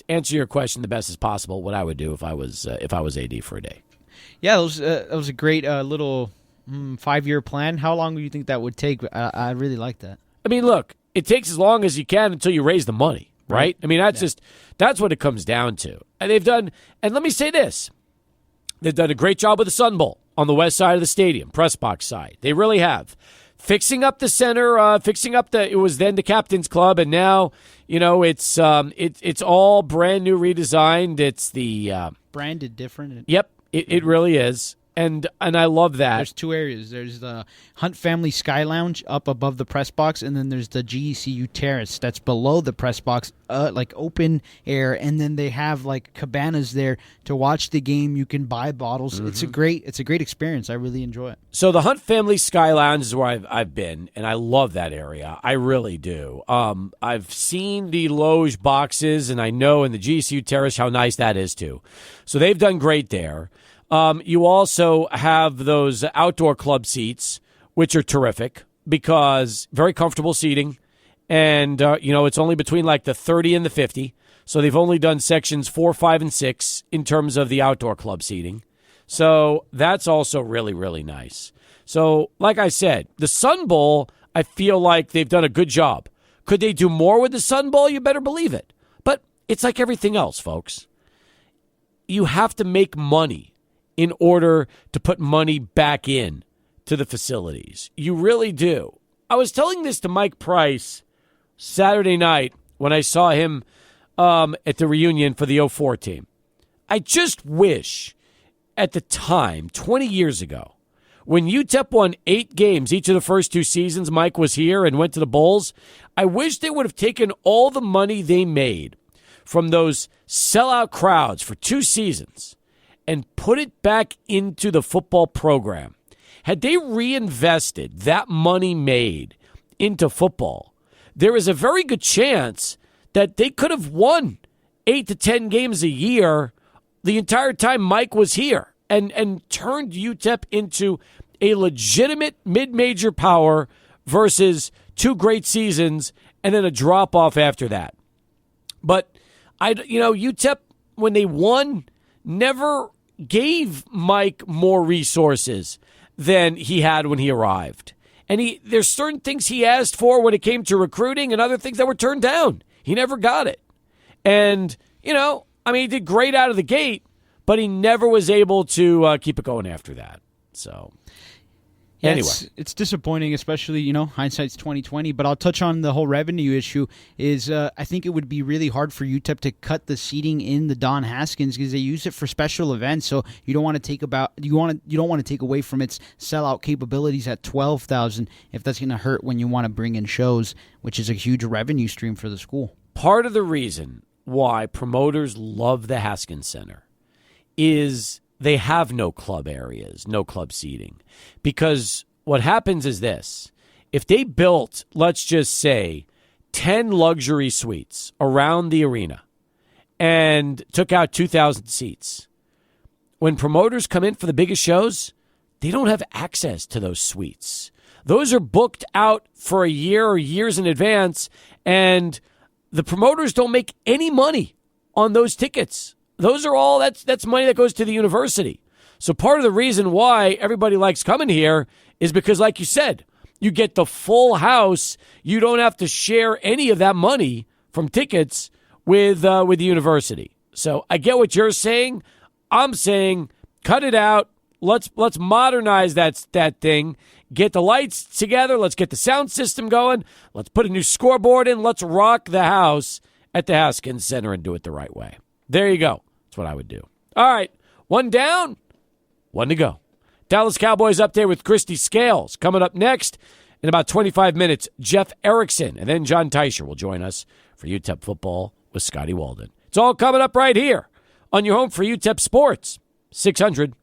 answer your question the best as possible, what I would do if I was AD for a day. Yeah, that was a great little 5-year plan. How long do you think that would take? I really like that. I mean, look, it takes as long as you can until you raise the money, right? I mean, that's what it comes down to. And and let me say this, they've done a great job with the Sun Bowl on the west side of the stadium, press box side. They really have. Fixing up the center, it was then the Captain's Club, and now, it's all brand new, redesigned. It's the branded different. Yep, it really is. And I love that. There's two areas. There's the Hunt Family Sky Lounge up above the press box, and then there's the GECU Terrace that's below the press box, like open air. And then they have like cabanas there to watch the game. You can buy bottles. It's a great experience. I really enjoy it. So the Hunt Family Sky Lounge is where I've been, and I love that area. I really do. I've seen the Loge boxes, and I know in the GECU Terrace how nice that is too. So they've done great there. You also have those outdoor club seats, which are terrific because very comfortable seating. And, it's only between like the 30 and the 50. So they've only done sections 4, 5, and 6 in terms of the outdoor club seating. So that's also really, really nice. So like I said, the Sun Bowl, I feel like they've done a good job. Could they do more with the Sun Bowl? You better believe it. But it's like everything else, folks. You have to make money in order to put money back in to the facilities. You really do. I was telling this to Mike Price Saturday night when I saw him at the reunion for the 04 team. I just wish at the time, 20 years ago, when UTEP won 8 games each of the first 2 seasons, Mike was here and went to the Bulls, I wish they would have taken all the money they made from those sellout crowds for 2 seasons and put it back into the football program. Had they reinvested that money made into football, there is a very good chance that they could have won 8 to 10 games a year the entire time Mike was here and turned UTEP into a legitimate mid-major power versus 2 great seasons and then a drop-off after that. But, UTEP, when they won, never gave Mike more resources than he had when he arrived. And there's certain things he asked for when it came to recruiting and other things that were turned down. He never got it. And, he did great out of the gate, but he never was able to keep it going after that. So, anyway. It's disappointing, especially, hindsight's 2020, but I'll touch on the whole revenue issue is I think it would be really hard for UTEP to cut the seating in the Don Haskins because they use it for special events, so you don't want to take away from its sellout capabilities at 12,000 if that's going to hurt when you want to bring in shows, which is a huge revenue stream for the school. Part of the reason why promoters love the Haskins Center is they have no club areas, no club seating. Because what happens is this. If they built, let's just say, 10 luxury suites around the arena and took out 2,000 seats, when promoters come in for the biggest shows, they don't have access to those suites. Those are booked out for a year or years in advance, and the promoters don't make any money on those tickets. Those are all, that's money that goes to the university. So part of the reason why everybody likes coming here is because, like you said, you get the full house. You don't have to share any of that money from tickets with the university. So I get what you're saying. I'm saying cut it out. Let's modernize that thing. Get the lights together. Let's get the sound system going. Let's put a new scoreboard in. Let's rock the house at the Haskins Center and do it the right way. There you go. That's what I would do. All right. 1 down, 1 to go. Dallas Cowboys update with Christy Scales. Coming up next in about 25 minutes, Jeff Erickson. And then John Teicher will join us for UTEP football with Scotty Walden. It's all coming up right here on your home for UTEP Sports. 600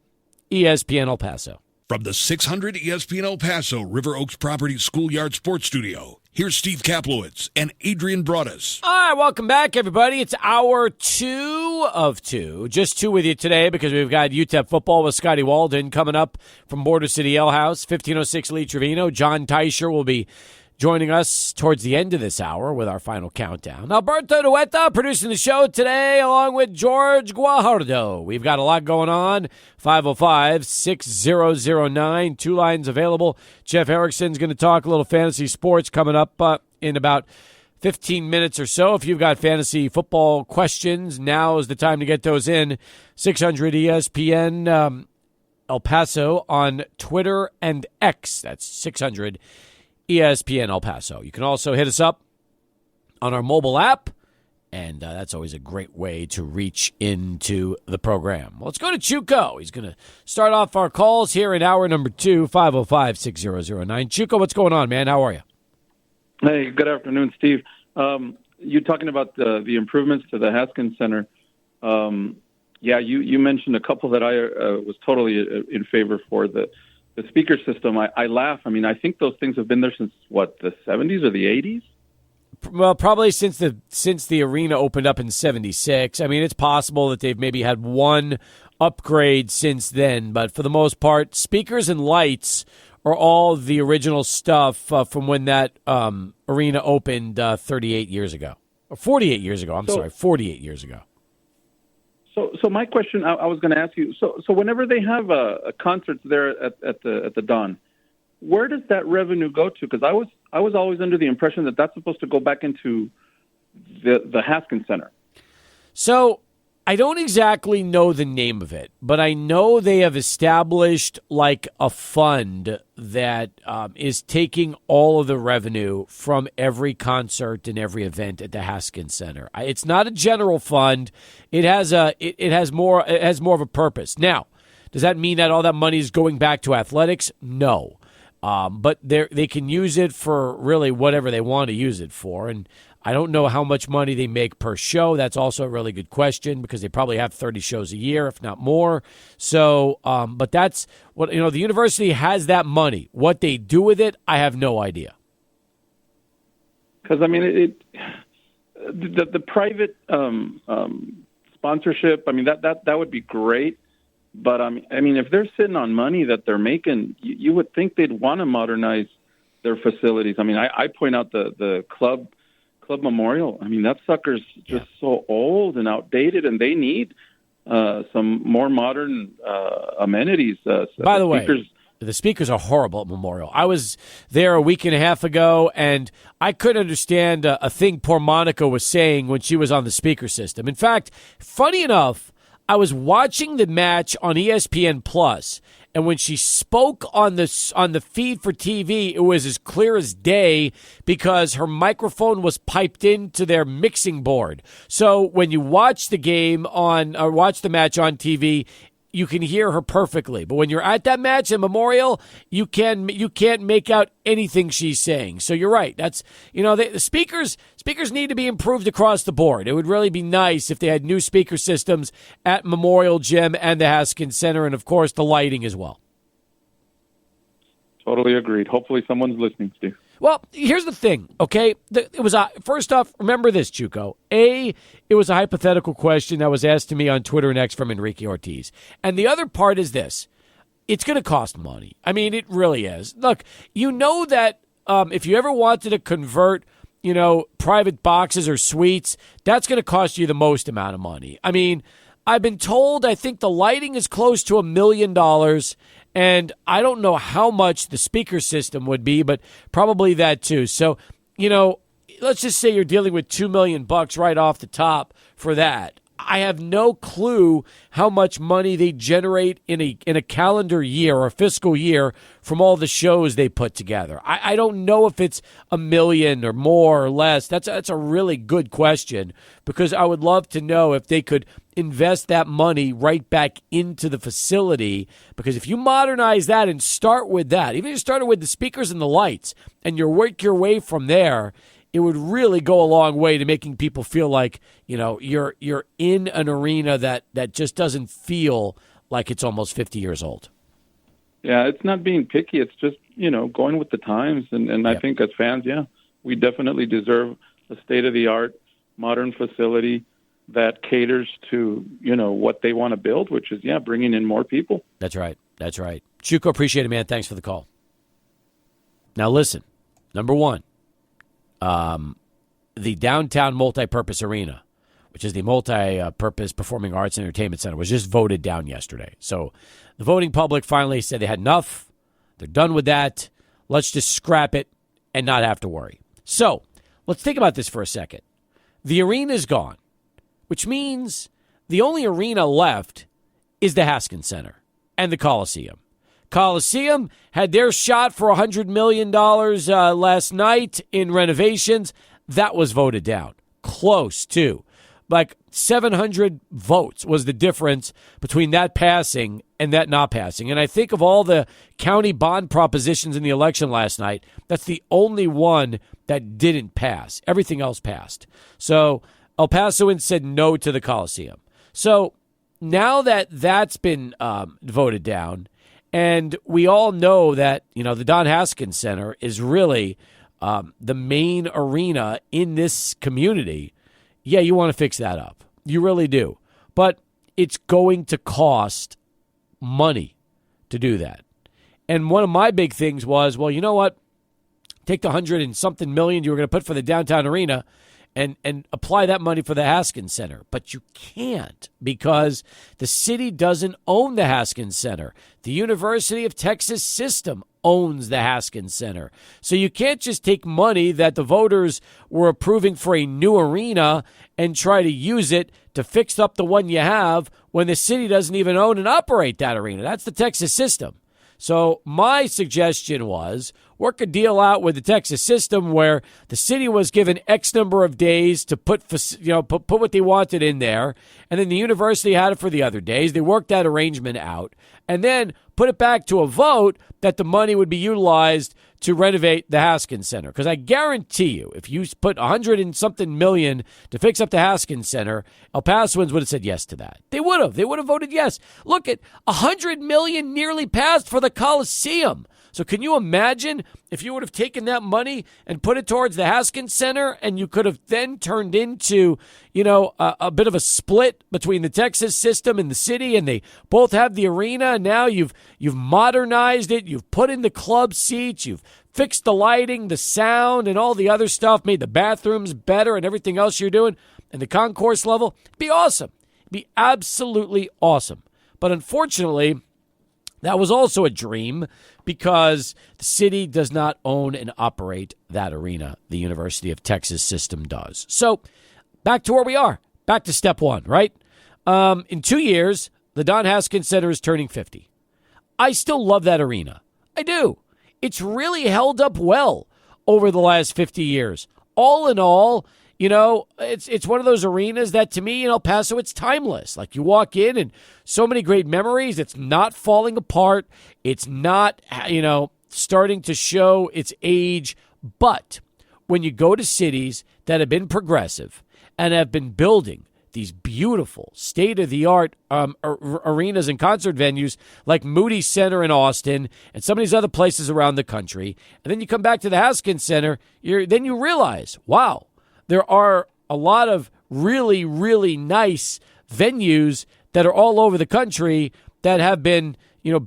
ESPN El Paso. From the 600 ESPN El Paso River Oaks Properties Schoolyard Sports Studio, here's Steve Kaplowitz and Adrian Broadus. All right, welcome back, everybody. It's hour 2 of 2. Just 2 with you today because we've got UTEP football with Scotty Walden coming up from Border City Ale House, 1506 Lee Trevino. John Teicher will be joining us towards the end of this hour with our final countdown. Alberto Dueta producing the show today along with George Guajardo. We've got a lot going on. 505-6009. 2 lines available. Jeff Erickson's going to talk a little fantasy sports coming up in about 15 minutes or so. If you've got fantasy football questions, now is the time to get those in. 600 ESPN El Paso on Twitter and X. That's 600 ESPN El Paso. You can also hit us up on our mobile app, and that's always a great way to reach into the program. Well, let's go to Chuco. He's going to start off our calls here in hour number 2, 505-6009. Chuco, what's going on, man? How are you? Hey, good afternoon, Steve. You talking about the improvements to the Haskins Center. You mentioned a couple that I was totally in favor for. The speaker system, I laugh. I mean, I think those things have been there since, the 70s or the 80s? Well, probably since the arena opened up in 76. I mean, it's possible that they've maybe had one upgrade since then, but for the most part, speakers and lights are all the original stuff from when that arena opened 38 years ago. Or 48 years ago, 48 years ago. So my question, I was going to ask you, so whenever they have a concert there at the Don, where does that revenue go to? Because I was always under the impression that that's supposed to go back into the Haskins Center. So I don't exactly know the name of it, but I know they have established like a fund that is taking all of the revenue from every concert and every event at the Haskins Center. It's not a general fund. It has more of a purpose. Now, does that mean that all that money is going back to athletics? No. But they can use it for really whatever they want to use it for. And I don't know how much money they make per show. That's also a really good question because they probably have 30 shows a year, if not more. So, but that's what, the university has that money. What they do with it, I have no idea. Because, I mean, the private sponsorship, I mean, that would be great. But, I mean, if they're sitting on money that they're making, you would think they'd want to modernize their facilities. I mean, I point out the Club Memorial. I mean, that sucker's just so old and outdated, and they need some more modern amenities. By the way, the speakers are horrible at Memorial. I was there a week and a half ago, and I couldn't understand a thing poor Monica was saying when she was on the speaker system. In fact, funny enough, I was watching the match on ESPN Plus, and when she spoke on the feed for TV, it was as clear as day because her microphone was piped into their mixing board. So when you watch the game watch the match on TV, you can hear her perfectly. But when you're at that match at Memorial, you can't make out anything she's saying. So you're right. That's the speakers need to be improved across the board. It would really be nice if they had new speaker systems at Memorial Gym and the Haskins Center, and of course the lighting as well. Totally agreed. Hopefully someone's listening, Steve. Well, here's the thing, okay? It was first off, remember this, Chuco. It was a hypothetical question that was asked to me on Twitter and X from Enrique Ortiz. And the other part is this. It's going to cost money. I mean, it really is. Look, you know that if you ever wanted to convert, private boxes or suites, that's going to cost you the most amount of money. I mean, I've been told I think the lighting is close to $1 million. And I don't know how much the speaker system would be, but probably that too. So, let's just say you're dealing with $2 million right off the top for that. I have no clue how much money they generate in a calendar year or a fiscal year from all the shows they put together. I don't know if it's $1 million or more or less. That's a really good question because I would love to know if they could invest that money right back into the facility, because if you modernize that and start with that, even if you started with the speakers and the lights and you work your way from there, it would really go a long way to making people feel like, you're in an arena that just doesn't feel like it's almost 50 years old. Yeah, it's not being picky. It's just, going with the times. And I think as fans, we definitely deserve a state-of-the-art modern facility that caters to, what they want to build, which is, bringing in more people. That's right. Chuco, appreciate it, man. Thanks for the call. Now, listen, Number one, the downtown multi-purpose arena, which is the multi-purpose performing arts and entertainment center, was just voted down yesterday. So the voting public finally said they had enough. They're done with that. Let's just scrap it and not have to worry. So let's think about this for a second. The arena is gone, which means the only arena left is the Haskins Center and the Coliseum. Coliseum had their shot for $100 million last night in renovations. That was voted down. Close, too. Like 700 votes was the difference between that passing and that not passing. And I think of all the county bond propositions in the election last night, that's the only one that didn't pass. Everything else passed. So El Pasoans said no to the Coliseum. So now that that's been voted down, and we all know that, the Don Haskins Center is really the main arena in this community, yeah, you want to fix that up. You really do. But it's going to cost money to do that. And one of my big things was, well, you know what? Take the $100 and something million you were going to put for the downtown arena and apply that money for the Haskins Center. But you can't, because the city doesn't own the Haskins Center. The University of Texas system owns the Haskins Center. So you can't just take money that the voters were approving for a new arena and try to use it to fix up the one you have when the city doesn't even own and operate that arena. That's the Texas system. So my suggestion was work a deal out with the Texas system where the city was given X number of days to put what they wanted in there, and then the university had it for the other days. They worked that arrangement out, and then put it back to a vote that the money would be utilized to renovate the Haskins Center. Because I guarantee you, if you put $100 and something million to fix up the Haskins Center, El Pasoans would have said yes to that. They would have. They would have voted yes. Look at $100 million nearly passed for the Coliseum. So can you imagine if you would have taken that money and put it towards the Haskins Center, and you could have then turned into, a bit of a split between the Texas system and the city, and they both have the arena, and now you've modernized it, you've put in the club seats, you've fixed the lighting, the sound, and all the other stuff, made the bathrooms better and everything else you're doing, and the concourse level. It'd be awesome. It'd be absolutely awesome. But unfortunately, that was also a dream because the city does not own and operate that arena. The University of Texas system does. So back to where we are. Back to step one, right? In 2 years, the Don Haskins Center is turning 50. I still love that arena. I do. It's really held up well over the last 50 years. All in all, it's one of those arenas that, to me, in El Paso, it's timeless. Like, you walk in and so many great memories. It's not falling apart. It's not, starting to show its age. But when you go to cities that have been progressive and have been building these beautiful state-of-the-art arenas and concert venues like Moody Center in Austin and some of these other places around the country, and then you come back to the Haskins Center, then you realize, wow, there are a lot of really, really nice venues that are all over the country that have been,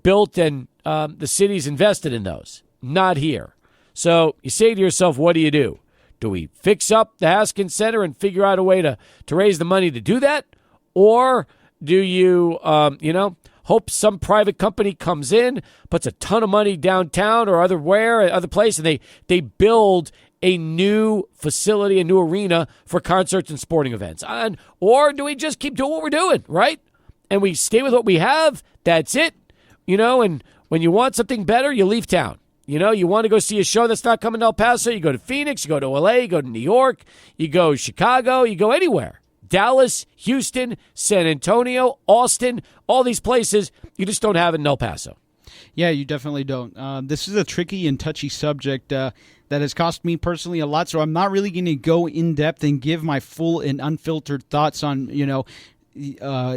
built, and the city's invested in those. Not here. So you say to yourself, what do? Do we fix up the Haskins Center and figure out a way to raise the money to do that? Or do you, hope some private company comes in, puts a ton of money downtown or other place, and they build a new facility, a new arena for concerts and sporting events? Or do we just keep doing what we're doing, right? And we stay with what we have. That's it. And when you want something better, you leave town. You want to go see a show that's not coming to El Paso, you go to Phoenix, you go to LA, you go to New York, you go Chicago, you go anywhere. Dallas, Houston, San Antonio, Austin, all these places, you just don't have it in El Paso. Yeah, you definitely don't. This is a tricky and touchy subject that has cost me personally a lot, so I'm not really going to go in depth and give my full and unfiltered thoughts on,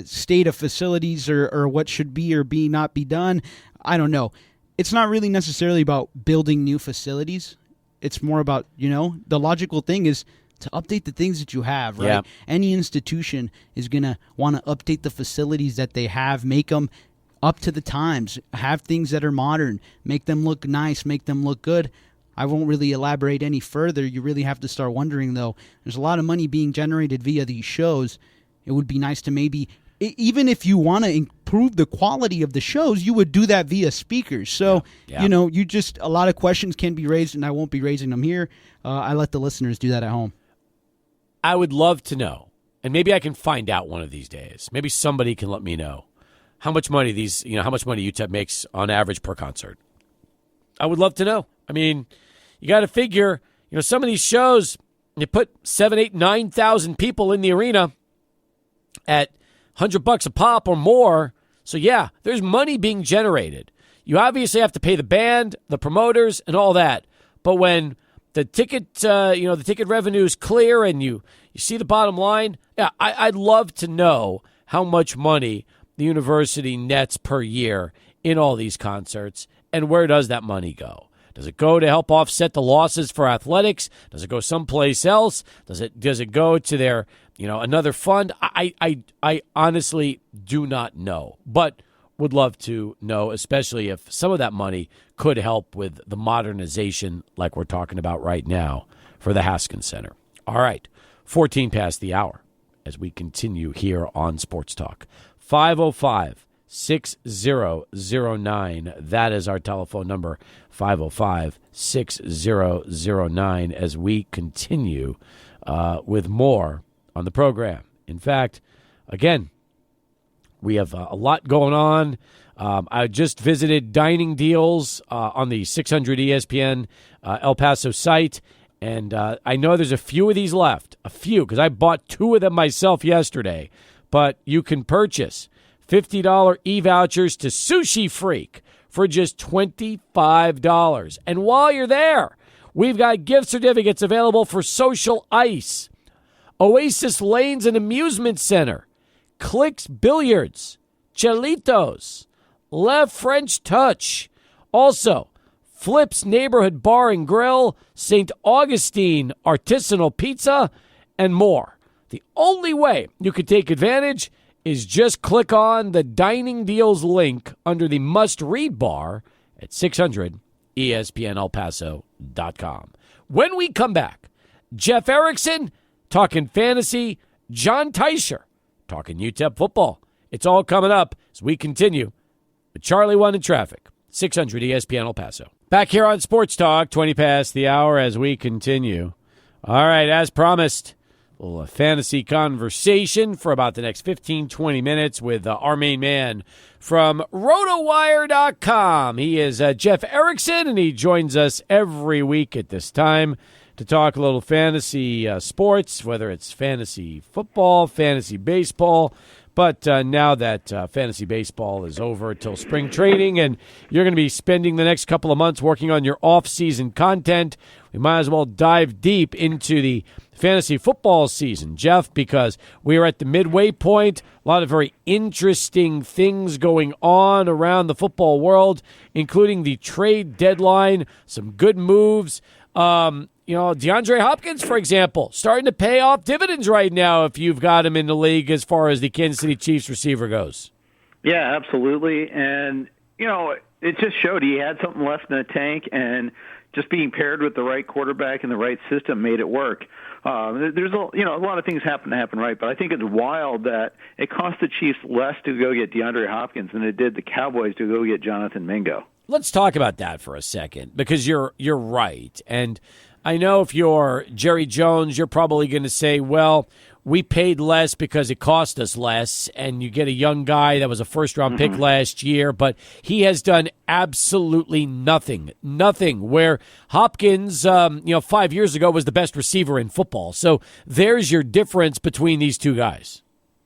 state of facilities or what should be or be not be done. I don't know. It's not really necessarily about building new facilities. It's more about, the logical thing is to update the things that you have, right? Yeah. Any institution is going to want to update the facilities that they have, make them up to the times, have things that are modern, make them look nice, make them look good. I won't really elaborate any further. You really have to start wondering, though. There's a lot of money being generated via these shows. It would be nice to maybe, even if you want to improve the quality of the shows, you would do that via speakers. So, Yeah. a lot of questions can be raised, and I won't be raising them here. I let the listeners do that at home. I would love to know, and maybe I can find out one of these days. Maybe somebody can let me know how much money how much money UTEP makes on average per concert. I would love to know. I mean, you got to figure, some of these shows, you put 7, 8, 9,000 people in the arena at $100 a pop or more. So yeah, there's money being generated. You obviously have to pay the band, the promoters, and all that. But when the ticket, the ticket revenue is clear and you see the bottom line, yeah, I'd love to know how much money the university nets per year in all these concerts, and where does that money go? Does it go to help offset the losses for athletics? Does it go someplace else? Does it go to their another fund? I honestly do not know, but would love to know, especially if some of that money could help with the modernization like we're talking about right now for the Haskins Center. All right, 14 past the hour as we continue here on Sports Talk. 505-6009. That is our telephone number, 505-6009, as we continue with more on the program. In fact, again, we have a lot going on. I just visited Dining Deals on the 600 ESPN El Paso site, and I know there's a few of these left, because I bought 2 of them myself yesterday. But you can purchase $50 e-vouchers to Sushi Freak for just $25. And while you're there, we've got gift certificates available for Social Ice, Oasis Lanes and Amusement Center, Clicks Billiards, Chelitos, Le French Touch. Also, Flip's Neighborhood Bar and Grill, St. Augustine Artisanal Pizza, and more. The only way you could take advantage is just click on the Dining Deals link under the must-read bar at 600ESPNElPaso.com. When we come back, Jeff Erickson talking fantasy, John Teicher talking UTEP football. It's all coming up as we continue with Charlie 1 in traffic, 600 ESPN El Paso. Back here on Sports Talk, 20 past the hour as we continue. All right, as promised, a little fantasy conversation for about the next 15, 20 minutes with our main man from Rotowire.com. He is Jeff Erickson, and he joins us every week at this time to talk a little fantasy sports, whether it's fantasy football, fantasy baseball. But now that fantasy baseball is over till spring training and you're going to be spending the next couple of months working on your off-season content, we might as well dive deep into the fantasy football season, Jeff, because we are at the midway point. A lot of very interesting things going on around the football world, including the trade deadline, some good moves. DeAndre Hopkins, for example, starting to pay off dividends right now if you've got him in the league as far as the Kansas City Chiefs receiver goes. Yeah, absolutely. And, it just showed he had something left in the tank, and just being paired with the right quarterback and the right system made it work. There's a lot of things happen right, but I think it's wild that it cost the Chiefs less to go get DeAndre Hopkins than it did the Cowboys to go get Jonathan Mingo. Let's talk about that for a second, because you're right. And I know if you're Jerry Jones, you're probably going to say, well, we paid less because it cost us less, and you get a young guy that was a first-round pick last year, but he has done absolutely nothing, where Hopkins, 5 years ago was the best receiver in football. So there's your difference between these two guys.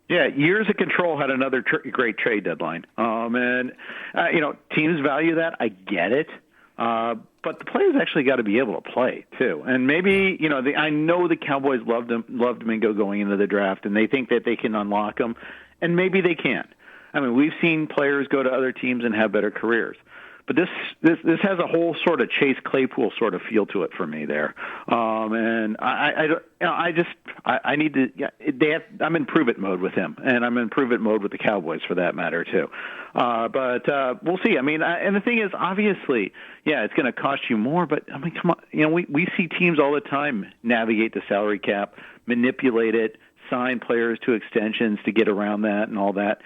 Yeah, years of control had another great trade deadline. Teams value that. I get it. But the players actually got to be able to play too, and maybe I know the Cowboys loved Mingo going into the draft, and they think that they can unlock him, and maybe they can. I mean, we've seen players go to other teams and have better careers, But this has a whole sort of Chase Claypool sort of feel to it for me there, and I need to. I'm in prove it mode with him, and I'm in prove it mode with the Cowboys for that matter too. But we'll see. I mean, and the thing is, obviously, yeah, it's going to cost you more. But I mean, come on, we see teams all the time navigate the salary cap, manipulate it, sign players to extensions to get around that and all that.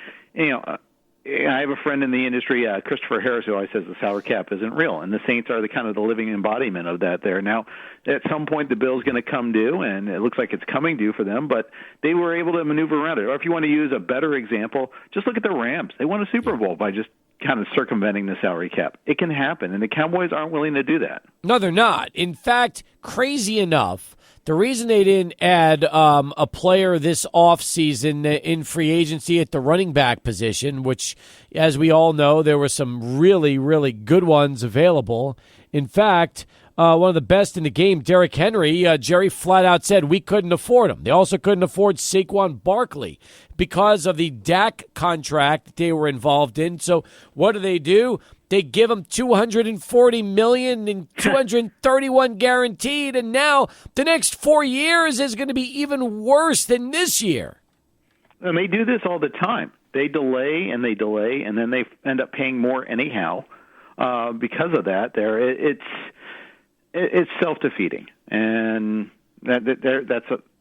I have a friend in the industry, Christopher Harris, who always says the salary cap isn't real, and the Saints are the kind of the living embodiment of that there. Now, at some point, the bill's going to come due, and it looks like it's coming due for them, but they were able to maneuver around it. Or if you want to use a better example, just look at the Rams. They won a Super Bowl by just kind of circumventing the salary cap. It can happen, and the Cowboys aren't willing to do that. No, they're not. In fact, crazy enough, the reason they didn't add a player this offseason in free agency at the running back position, which, as we all know, there were some really, really good ones available. In fact, one of the best in the game, Derrick Henry, Jerry flat out said we couldn't afford him. They also couldn't afford Saquon Barkley because of the Dak contract that they were involved in. So what do? They give him $240 million and $231 guaranteed, and now the next 4 years is going to be even worse than this year. And they do this all the time. They delay, and then they end up paying more anyhow because of that. It's self-defeating, and that's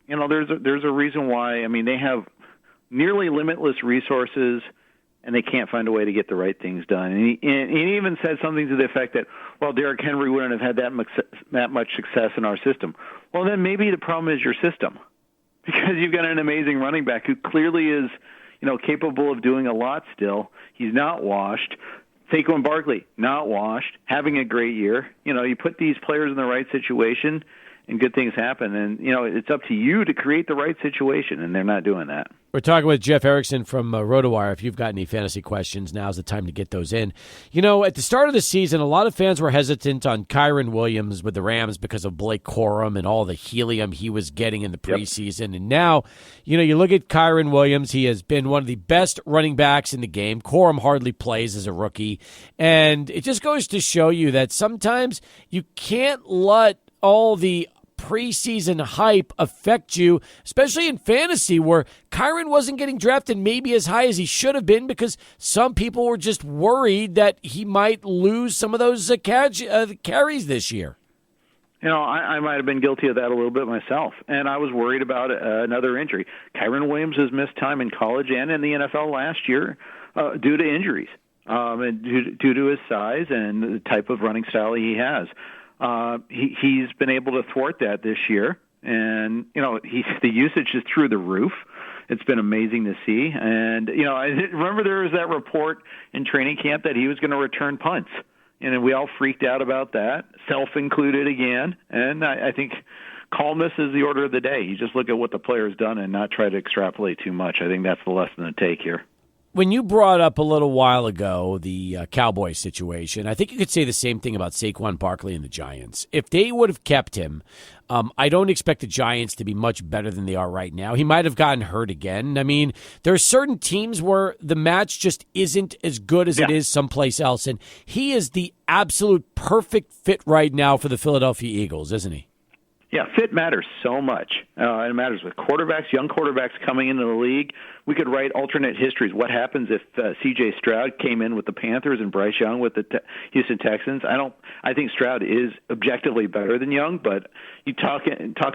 there's a reason why. I mean, they have nearly limitless resources, and they can't find a way to get the right things done. And he even said something to the effect that, well, Derrick Henry wouldn't have had that much success in our system. Well, then maybe the problem is your system, because you've got an amazing running back who clearly is, capable of doing a lot still. He's not washed. Saquon Barkley, not washed, having a great year. You put these players in the right situation, and good things happen. And, it's up to you to create the right situation, and they're not doing that. We're talking with Jeff Erickson from Rotowire. If you've got any fantasy questions, now's the time to get those in. At the start of the season, a lot of fans were hesitant on Kyren Williams with the Rams because of Blake Corum and all the helium he was getting in the preseason. Yep. And now, you look at Kyren Williams. He has been one of the best running backs in the game. Corum hardly plays as a rookie. And it just goes to show you that sometimes you can't let all the preseason hype affect you, especially in fantasy, where Kyren wasn't getting drafted maybe as high as he should have been because some people were just worried that he might lose some of those carries this year. I might have been guilty of that a little bit myself, and I was worried about another injury. Kyren Williams has missed time in college and in the NFL last year due to injuries, and due to his size and the type of running style he has. He's been able to thwart that this year, and the usage is through the roof. It's been amazing to see, and I remember there was that report in training camp that he was going to return punts, and we all freaked out about that, self included again. And I think calmness is the order of the day. You just look at what the player's done and not try to extrapolate too much. I think that's the lesson to take here. When you brought up a little while ago the Cowboys situation, I think you could say the same thing about Saquon Barkley and the Giants. If they would have kept him, I don't expect the Giants to be much better than they are right now. He might have gotten hurt again. I mean, there are certain teams where the match just isn't as good as it is someplace else, and he is the absolute perfect fit right now for the Philadelphia Eagles, isn't he? Yeah, fit matters so much. It matters with quarterbacks, young quarterbacks coming into the league. We could write alternate histories. What happens if C.J. Stroud came in with the Panthers and Bryce Young with the Houston Texans? I think Stroud is objectively better than Young, but you talk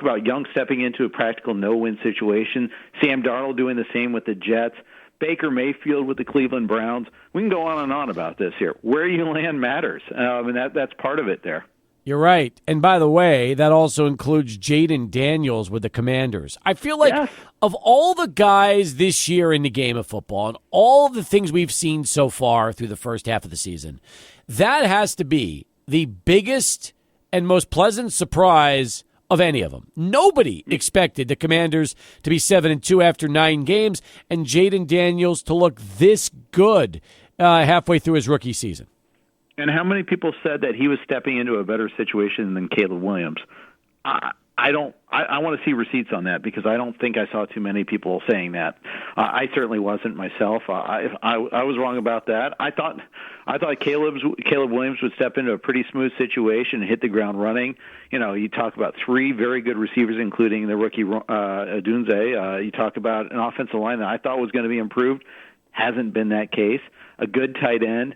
about Young stepping into a practical no-win situation. Sam Darnold doing the same with the Jets. Baker Mayfield with the Cleveland Browns. We can go on and on about this here. Where you land matters, and that's part of it there. You're right. And by the way, that also includes Jaden Daniels with the Commanders. I feel like of all the guys this year in the game of football and all of the things we've seen so far through the first half of the season, that has to be the biggest and most pleasant surprise of any of them. Nobody expected the Commanders to be 7-2 after 9 games and Jaden Daniels to look this good halfway through his rookie season. And how many people said that he was stepping into a better situation than Caleb Williams? I I want to see receipts on that because I don't think I saw too many people saying that. I certainly wasn't myself. I was wrong about that. I thought Caleb Williams would step into a pretty smooth situation and hit the ground running. You know, you talk about 3 very good receivers, including the rookie Adunze. You talk about an offensive line that I thought was going to be improved. Hasn't been that case. A good tight end.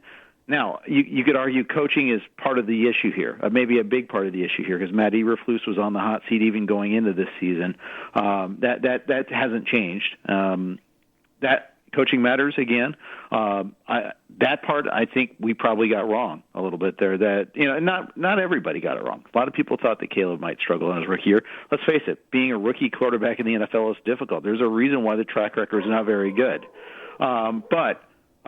Now, you could argue coaching is part of the issue here, maybe a big part of the issue here, because Matt Eberflus was on the hot seat even going into this season. That hasn't changed. That coaching matters again. That part, I think we probably got wrong a little bit there. That not everybody got it wrong. A lot of people thought that Caleb might struggle in his rookie year. Let's face it, being a rookie quarterback in the NFL is difficult. There's a reason why the track record is not very good.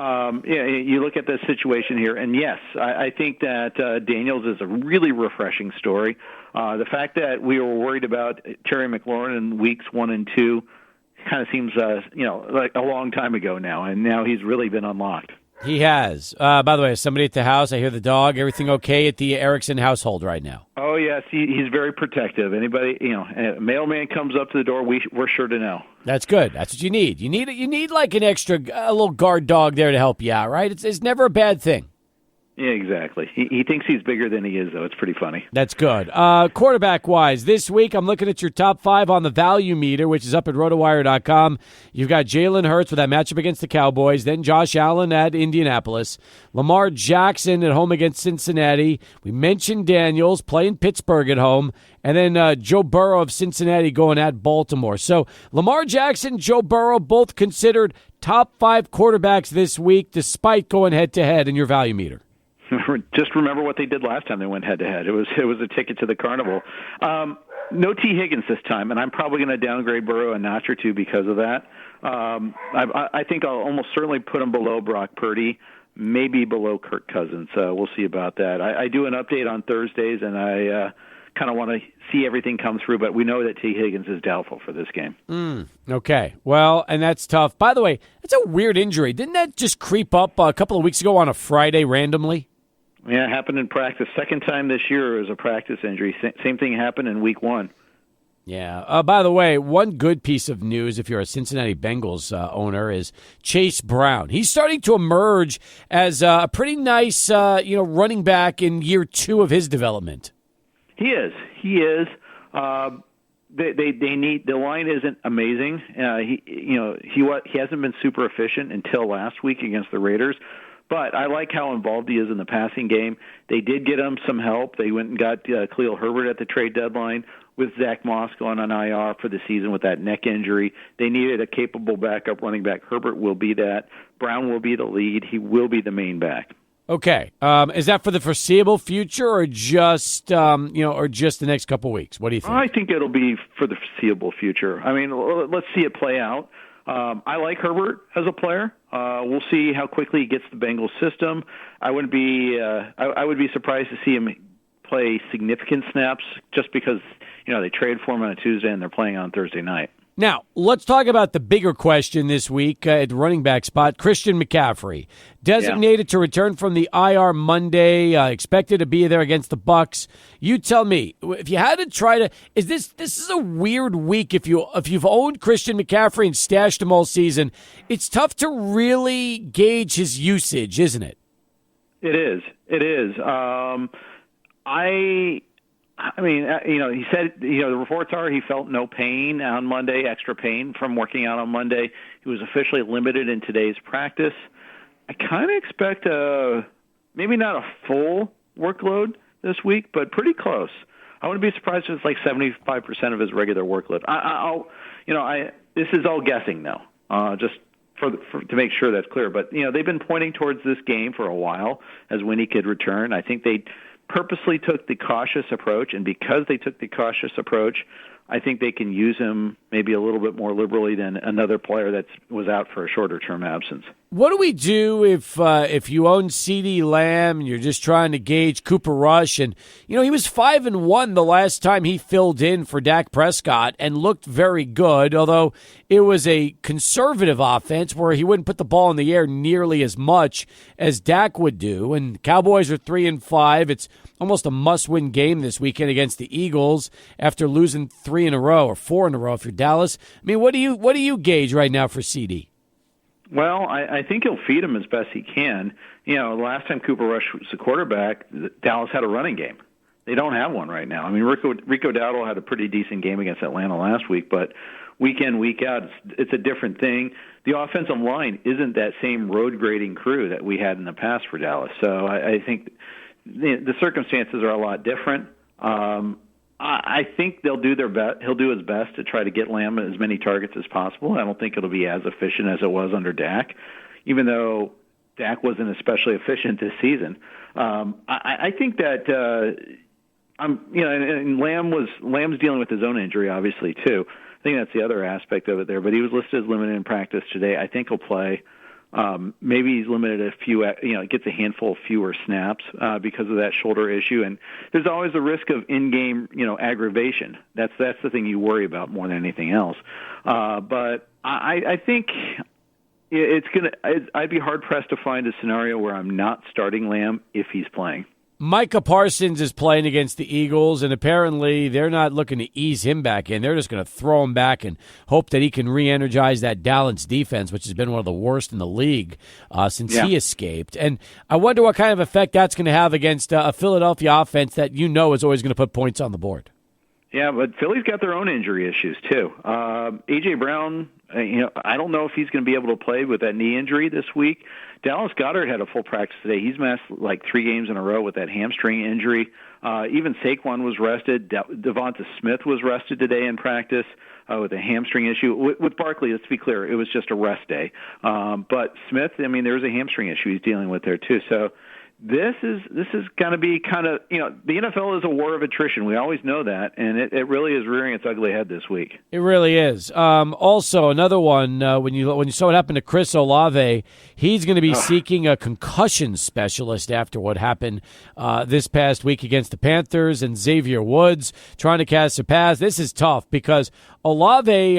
You look at the situation here, and yes, I think that Daniels is a really refreshing story. The fact that we were worried about Terry McLaurin in weeks 1 and 2 kind of seems, like a long time ago now, and now he's really been unlocked. He has. By the way, somebody at the house, I hear the dog. Everything okay at the Erickson household right now? Oh, yes. He's very protective. Anybody, a mailman comes up to the door, we're sure to know. That's good. That's what you need. You need like a little guard dog there to help you out, right? It's never a bad thing. Yeah, exactly. He thinks he's bigger than he is, though. It's pretty funny. That's good. Quarterback-wise, this week I'm looking at your top 5 on the value meter, which is up at Rotowire.com. You've got Jalen Hurts with that matchup against the Cowboys, then Josh Allen at Indianapolis, Lamar Jackson at home against Cincinnati. We mentioned Daniels playing Pittsburgh at home, and then Joe Burrow of Cincinnati going at Baltimore. So Lamar Jackson, Joe Burrow, both considered top 5 quarterbacks this week despite going head-to-head in your value meter. Just remember what they did last time they went head-to-head. It was a ticket to the carnival. No T. Higgins this time, and I'm probably going to downgrade Burrow a notch or 2 because of that. I think I'll almost certainly put him below Brock Purdy, maybe below Kirk Cousins. We'll see about that. I do an update on Thursdays, and I kind of want to see everything come through, but we know that T. Higgins is doubtful for this game. Okay. Well, and that's tough. By the way, that's a weird injury. Didn't that just creep up a couple of weeks ago on a Friday randomly? Yeah, it happened in practice. Second time this year it was a practice injury. Same thing happened in week 1. Yeah. By the way, one good piece of news, if you're a Cincinnati Bengals owner, is Chase Brown. He's starting to emerge as a pretty nice, running back in year 2 of his development. He is. They need, the line isn't amazing. He hasn't been super efficient until last week against the Raiders. But I like how involved he is in the passing game. They did get him some help. They went and got Khalil Herbert at the trade deadline with Zach Moss going on IR for the season with that neck injury. They needed a capable backup running back. Herbert will be that. Brown will be the lead. He will be the main back. Okay. Is that for the foreseeable future or just the next couple weeks? What do you think? I think it'll be for the foreseeable future. I mean, let's see it play out. I like Herbert as a player. We'll see how quickly he gets the Bengals system. I would be surprised to see him play significant snaps just because they trade for him on a Tuesday and they're playing on Thursday night. Now, let's talk about the bigger question this week at the running back spot. Christian McCaffrey, designated to return from the IR Monday, expected to be there against the Bucs. You tell me, if you had to try to, this is a weird week if you've owned Christian McCaffrey and stashed him all season. It's tough to really gauge his usage, isn't it? It is. He said, the reports are he felt no pain on Monday, extra pain from working out on Monday. He was officially limited in today's practice. I kind of expect maybe not a full workload this week, but pretty close. I wouldn't be surprised if it's like 75% of his regular workload. This is all guessing now, just to make sure that's clear. But, they've been pointing towards this game for a while as when he could return. I think they purposely took the cautious approach, and because they took the cautious approach, I think they can use him maybe a little bit more liberally than another player that was out for a shorter-term absence. What do we do if you own CeeDee Lamb and you're just trying to gauge Cooper Rush? And, he was 5-1 the last time he filled in for Dak Prescott and looked very good, although it was a conservative offense where he wouldn't put the ball in the air nearly as much as Dak would do. And Cowboys are 3-5. It's almost a must-win game this weekend against the Eagles after losing 3 in a row or 4 in a row if you're Dallas. I mean, what do you gauge right now for CD? Well, I think he'll feed him as best he can. The last time Cooper Rush was the quarterback, Dallas had a running game. They don't have one right now. I mean, Rico Dowdle had a pretty decent game against Atlanta last week, but week in, week out, it's a different thing. The offensive line isn't that same road grading crew that we had in the past for Dallas. So I think the circumstances are a lot different. I think they'll do their best. He'll do his best to try to get Lamb as many targets as possible. I don't think it'll be as efficient as it was under Dak, even though Dak wasn't especially efficient this season. I think that and Lamb's dealing with his own injury, obviously too. I think that's the other aspect of it there. But he was listed as limited in practice today. I think he'll play. Maybe he's limited a few, gets a handful of fewer snaps because of that shoulder issue. And there's always a risk of in-game, aggravation. That's the thing you worry about more than anything else. But I think I'd be hard-pressed to find a scenario where I'm not starting Lamb if he's playing. Micah Parsons is playing against the Eagles, and apparently they're not looking to ease him back in. They're just going to throw him back and hope that he can re-energize that Dallas defense, which has been one of the worst in the league since he escaped. And I wonder what kind of effect that's going to have against a Philadelphia offense that is always going to put points on the board. Yeah, but Philly's got their own injury issues, too. A.J. Brown, I don't know if he's going to be able to play with that knee injury this week. Dallas Goedert had a full practice today. He's missed like 3 games in a row with that hamstring injury. Even Saquon was rested. Devonta Smith was rested today in practice with a hamstring issue. With Barkley, let's be clear, it was just a rest day. But Smith, there's a hamstring issue he's dealing with there, too. So this is going to be kind of, the NFL is a war of attrition. We always know that, and it really is rearing its ugly head this week. It really is. Also, another one, when you saw what happened to Chris Olave, he's going to be seeking a concussion specialist after what happened this past week against the Panthers, and Xavier Woods trying to cast a pass. This is tough because Olave,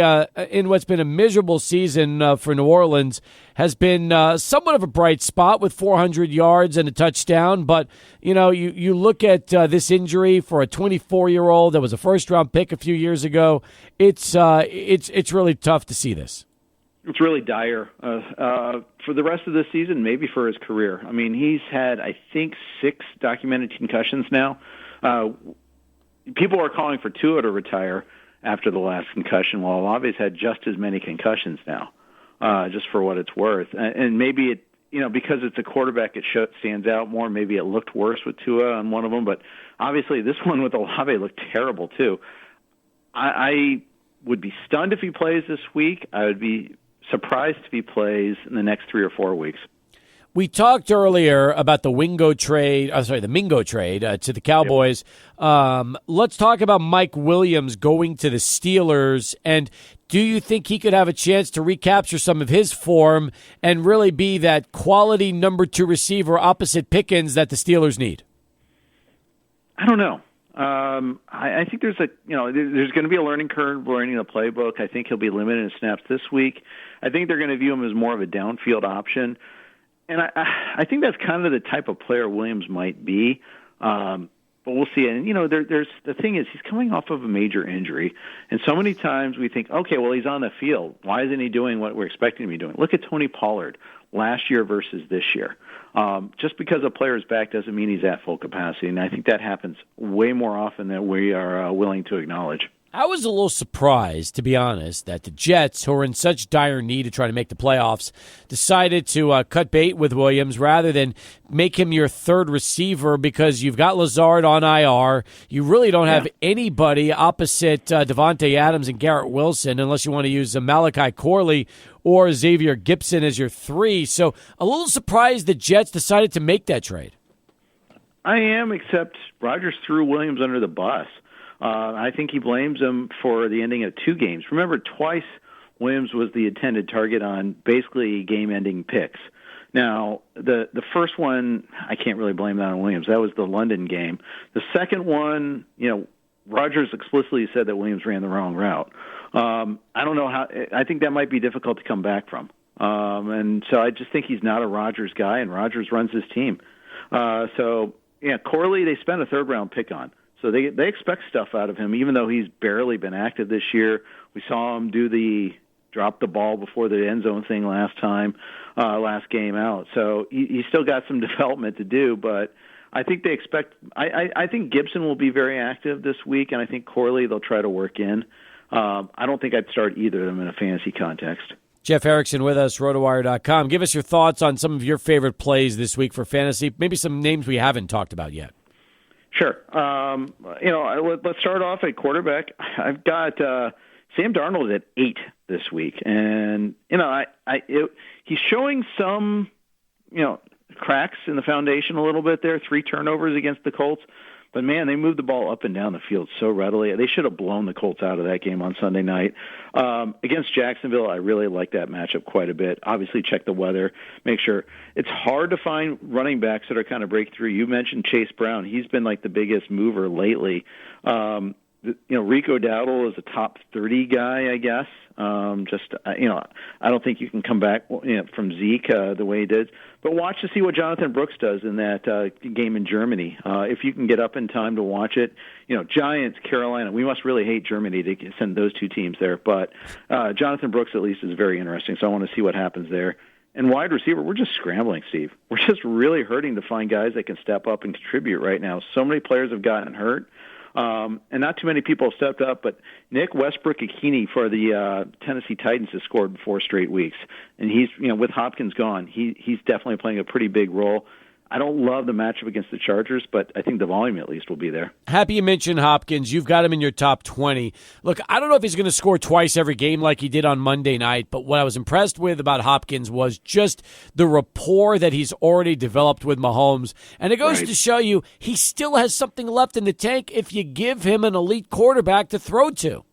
in what's been a miserable season for New Orleans, has been somewhat of a bright spot with 400 yards and a touchdown. But, you look at this injury for a 24-year-old that was a first-round pick a few years ago. It's really tough to see this. It's really dire for the rest of the season, maybe for his career. He's had, I think, 6 documented concussions now. People are calling for Tua to retire after the last concussion, while Olave's had just as many concussions now, just for what it's worth. And maybe it, because it's a quarterback, it stands out more. Maybe it looked worse with Tua on one of them, but obviously this one with Olave looked terrible too. I would be stunned if he plays this week. I would be surprised if he plays in the next 3 or 4 weeks. We talked earlier about the Mingo trade to the Cowboys. Yep. Let's talk about Mike Williams going to the Steelers. And do you think he could have a chance to recapture some of his form and really be that quality number 2 receiver opposite Pickens that the Steelers need? I don't know. I think there's going to be a learning curve learning the playbook. I think he'll be limited in snaps this week. I think they're going to view him as more of a downfield option. And I think that's kind of the type of player Williams might be, but we'll see. And there's the thing is he's coming off of a major injury, and so many times we think, okay, well he's on the field. Why isn't he doing what we're expecting him to be doing? Look at Tony Pollard last year versus this year. Just because a player is back doesn't mean he's at full capacity, and I think that happens way more often than we are willing to acknowledge. I was a little surprised, to be honest, that the Jets, who are in such dire need to try to make the playoffs, decided to cut bait with Williams rather than make him your third receiver because you've got Lazard on IR. You really don't have anybody opposite Devontae Adams and Garrett Wilson unless you want to use Malachi Corley or Xavier Gibson as your 3. So a little surprised the Jets decided to make that trade. I am, except Rodgers threw Williams under the bus. I think he blames him for the ending of 2 games. Remember, twice Williams was the intended target on basically game-ending picks. Now, the first one, I can't really blame that on Williams. That was the London game. The second one, Rogers explicitly said that Williams ran the wrong route. I don't know how. I think that might be difficult to come back from. And so I just think he's not a Rogers guy, and Rogers runs his team. Corley, they spent a 3rd-round pick on. So they expect stuff out of him, even though he's barely been active this year. We saw him do the drop the ball before the end zone thing last game out. So he's still got some development to do, but I think they expect I think Gibson will be very active this week, and I think Corley they'll try to work in. I don't think I'd start either of them in a fantasy context. Jeff Erickson with us, Rotowire.com. Give us your thoughts on some of your favorite plays this week for fantasy, maybe some names we haven't talked about yet. Sure. Let's start off at quarterback. I've got Sam Darnold at 8 this week, and he's showing some cracks in the foundation a little bit there. 3 turnovers against the Colts, but man, they moved the ball up and down the field so readily. They should have blown the Colts out of that game on Sunday night. Against Jacksonville, I really like that matchup quite a bit. Obviously, check the weather. Make sure. It's hard to find running backs that are kind of breakthrough. You mentioned Chase Brown. He's been like the biggest mover lately. Rico Dowdle is a top 30 guy, I guess. I don't think you can come back from Zeke the way he did. But watch to see what Jonathan Brooks does in that game in Germany. If you can get up in time to watch it, Giants, Carolina. We must really hate Germany to send those 2 teams there. But Jonathan Brooks at least is very interesting. So I want to see what happens there. And wide receiver, we're just scrambling, Steve. We're just really hurting to find guys that can step up and contribute right now. So many players have gotten hurt. And not too many people have stepped up, but Nick Westbrook-Ikini for the Tennessee Titans has scored 4 straight weeks. And he's, with Hopkins gone, he's definitely playing a pretty big role. I don't love the matchup against the Chargers, but I think the volume at least will be there. Happy you mentioned Hopkins. You've got him in your top 20. Look, I don't know if he's going to score twice every game like he did on Monday night, but what I was impressed with about Hopkins was just the rapport that he's already developed with Mahomes. And it goes to show you he still has something left in the tank if you give him an elite quarterback to throw to.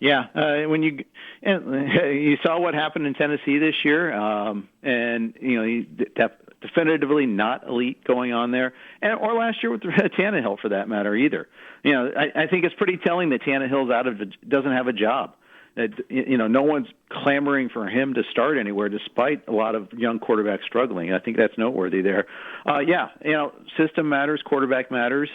Yeah, when you saw what happened in Tennessee this year, and he definitively not elite going on there, or last year with Tannehill for that matter either. I think it's pretty telling that Tannehill's doesn't have a job. No one's clamoring for him to start anywhere, despite a lot of young quarterbacks struggling. I think that's noteworthy there. System matters, quarterback matters.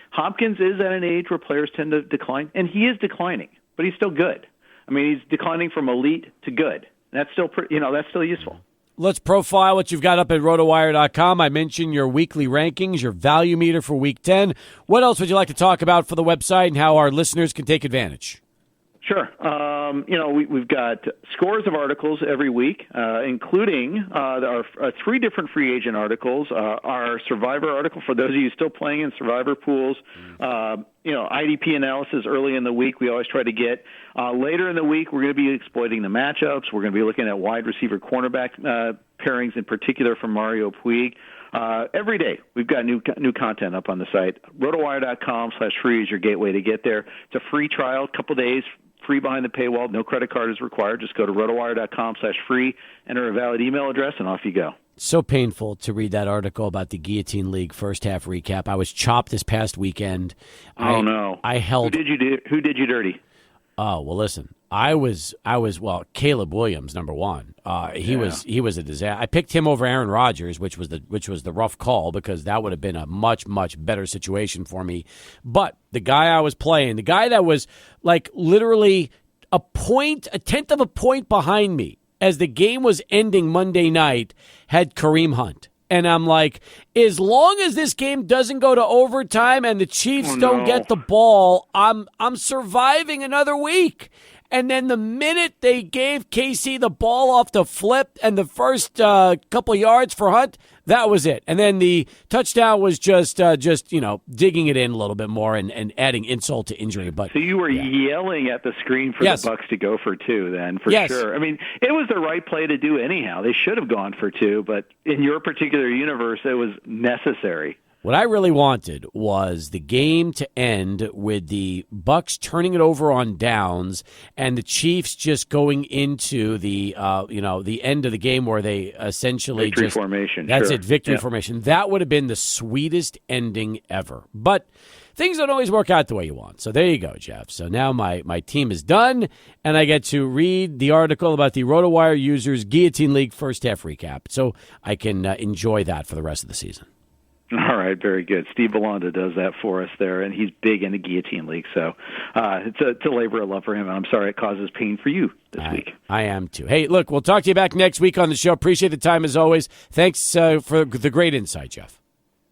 Hopkins is at an age where players tend to decline, and he is declining, but he's still good. I mean, he's declining from elite to good. That's still that's still useful. Let's profile what you've got up at Rotowire.com. I mentioned your weekly rankings, your value meter for Week 10. What else would you like to talk about for the website and how our listeners can take advantage? Sure. We've got scores of articles every week, including our 3 different free agent articles, our Survivor article for those of you still playing in Survivor pools, IDP analysis early in the week we always try to get. Later in the week, we're going to be exploiting the matchups. We're going to be looking at wide receiver cornerback pairings, in particular from Mario Puig. Every day, we've got new content up on the site. Rotowire.com/free is your gateway to get there. It's a free trial, a couple days, free behind the paywall. No credit card is required. Just go to rotowire.com/free, enter a valid email address, and off you go. So painful to read that article about the Guillotine League first half recap. I was chopped this past weekend. Oh, no. I held. Who did you dirty? Oh, well, listen. I was Caleb Williams, number 1. He was a disaster. I picked him over Aaron Rodgers, which was the rough call because that would have been a much, much better situation for me. But the guy I was playing, the guy that was like literally a 1/10 of a point behind me as the game was ending Monday night, had Kareem Hunt. And I'm like, as long as this game doesn't go to overtime and the Chiefs don't get the ball, I'm surviving another week. And then the minute they gave KC the ball off the flip and the first couple yards for Hunt, that was it. And then the touchdown was just digging it in a little bit more and adding insult to injury. But so you were yelling at the screen for the Bucs to go for 2 then, for sure. I mean, it was the right play to do anyhow. They should have gone for 2, but in your particular universe, it was necessary. What I really wanted was the game to end with the Bucks turning it over on downs and the Chiefs just going into the the end of the game where they essentially victory formation. That's sure. it, victory Yeah. formation. That would have been the sweetest ending ever. But things don't always work out the way you want. So there you go, Jeff. So now my team is done, and I get to read the article about the Rotowire users Guillotine League first half recap. So I can enjoy that for the rest of the season. All right, very good. Steve Belanda does that for us there, and he's big into Guillotine League. So it's a labor of love for him, and I'm sorry it causes pain for you this week. I am too. Hey, look, we'll talk to you back next week on the show. Appreciate the time as always. Thanks for the great insight, Jeff.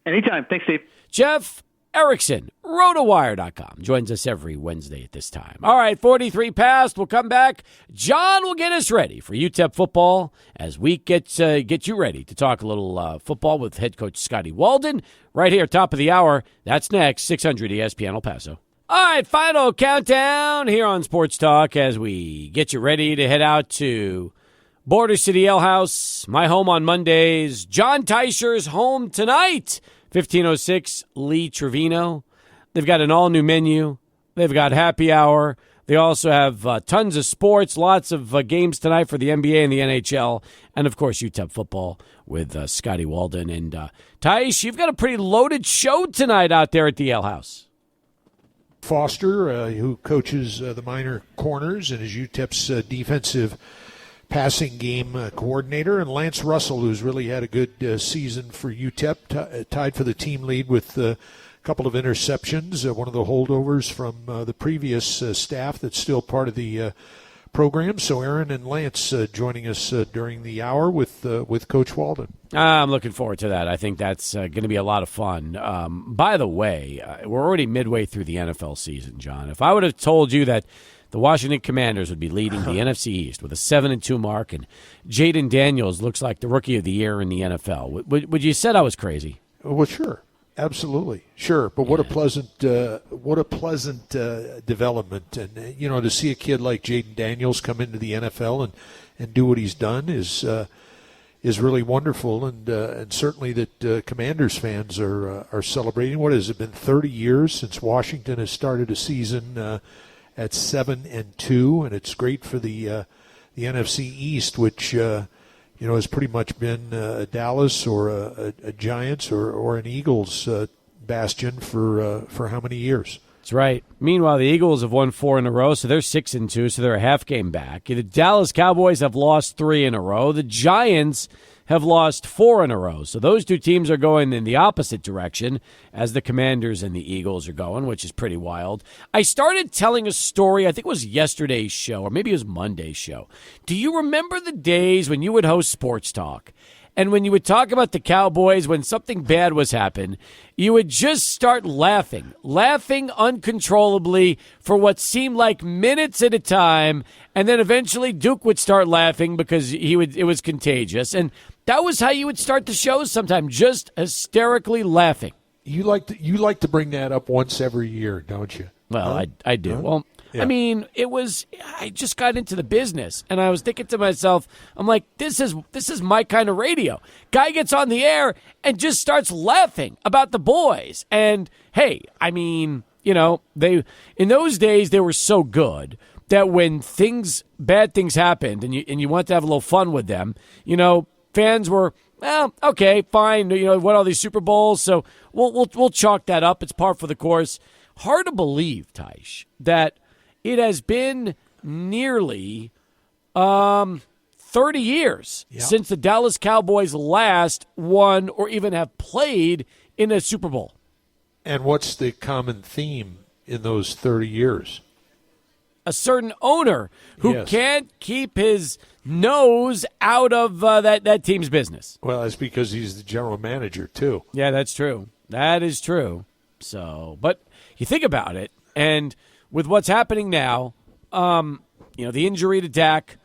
Anytime. Thanks, Steve. Jeff Erickson, Rotowire.com, joins us every Wednesday at this time. All right, 43 past. We'll come back. John will get us ready for UTEP football as we get you ready to talk a little football with head coach Scotty Walden right here, top of the hour. That's next, 600 ESPN El Paso. All right, final countdown here on Sports Talk as we get you ready to head out to Border City Ale House, my home on Mondays. John Teicher's home tonight. 1506 Lee Trevino. They've got an all-new menu. They've got happy hour. They also have tons of sports, lots of games tonight for the NBA and the NHL, and, of course, UTEP football with Scotty Walden. And, Taish, you've got a pretty loaded show tonight out there at the Ale House. Foster, who coaches the minor corners and is UTEP's defensive passing game coordinator, and Lance Russell, who's really had a good season for UTEP, tied for the team lead with a couple of interceptions, one of the holdovers from the previous staff that's still part of the program. So Aaron and Lance joining us during the hour with Coach Walden. I'm looking forward to that. I think that's going to be a lot of fun. By the way, we're already midway through the NFL season, John. If I would have told you that the Washington Commanders would be leading the NFC East with a 7-2 mark, and Jaden Daniels looks like the Rookie of the Year in the NFL, would you said I was crazy? Well, sure, absolutely, sure. But what a pleasant development, and to see a kid like Jaden Daniels come into the NFL and do what he's done is really wonderful, and certainly that Commanders fans are celebrating. What has it been, 30 years since Washington has started a season at 7-2, and it's great for the NFC East, which has pretty much been a Dallas or a Giants or an Eagles bastion for how many years? That's right. Meanwhile, the Eagles have won 4 in a row, so they're 6-2, so they're a half game back. The Dallas Cowboys have lost 3 in a row. The Giants have lost 4 in a row. So those two teams are going in the opposite direction as the Commanders and the Eagles are going, which is pretty wild. I started telling a story, I think it was yesterday's show, or maybe it was Monday's show. Do you remember the days when you would host Sports Talk? And when you would talk about the Cowboys, when something bad was happening, you would just start laughing uncontrollably for what seemed like minutes at a time. And then eventually Duke would start laughing because it was contagious. And that was how you would start the shows sometimes, just hysterically laughing. You like to bring that up once every year, don't you? Well, I do. Huh? Well, yeah. I mean, I just got into the business, and I was thinking to myself, I'm like, this is my kind of radio. Guy gets on the air and just starts laughing about the boys. And, hey, I mean, in those days, they were so good that when bad things happened and you want to have a little fun with them, fans were, well, okay, fine. Won all these Super Bowls, so we'll chalk that up. It's par for the course. Hard to believe, Taish, that it has been nearly 30 years since the Dallas Cowboys last won or even have played in a Super Bowl. And what's the common theme in those 30 years? A certain owner who can't keep his nose out of that team's business. Well, that's because he's the general manager, too. Yeah, that's true. That is true. So, but you think about it, and with what's happening now, the injury to Dak,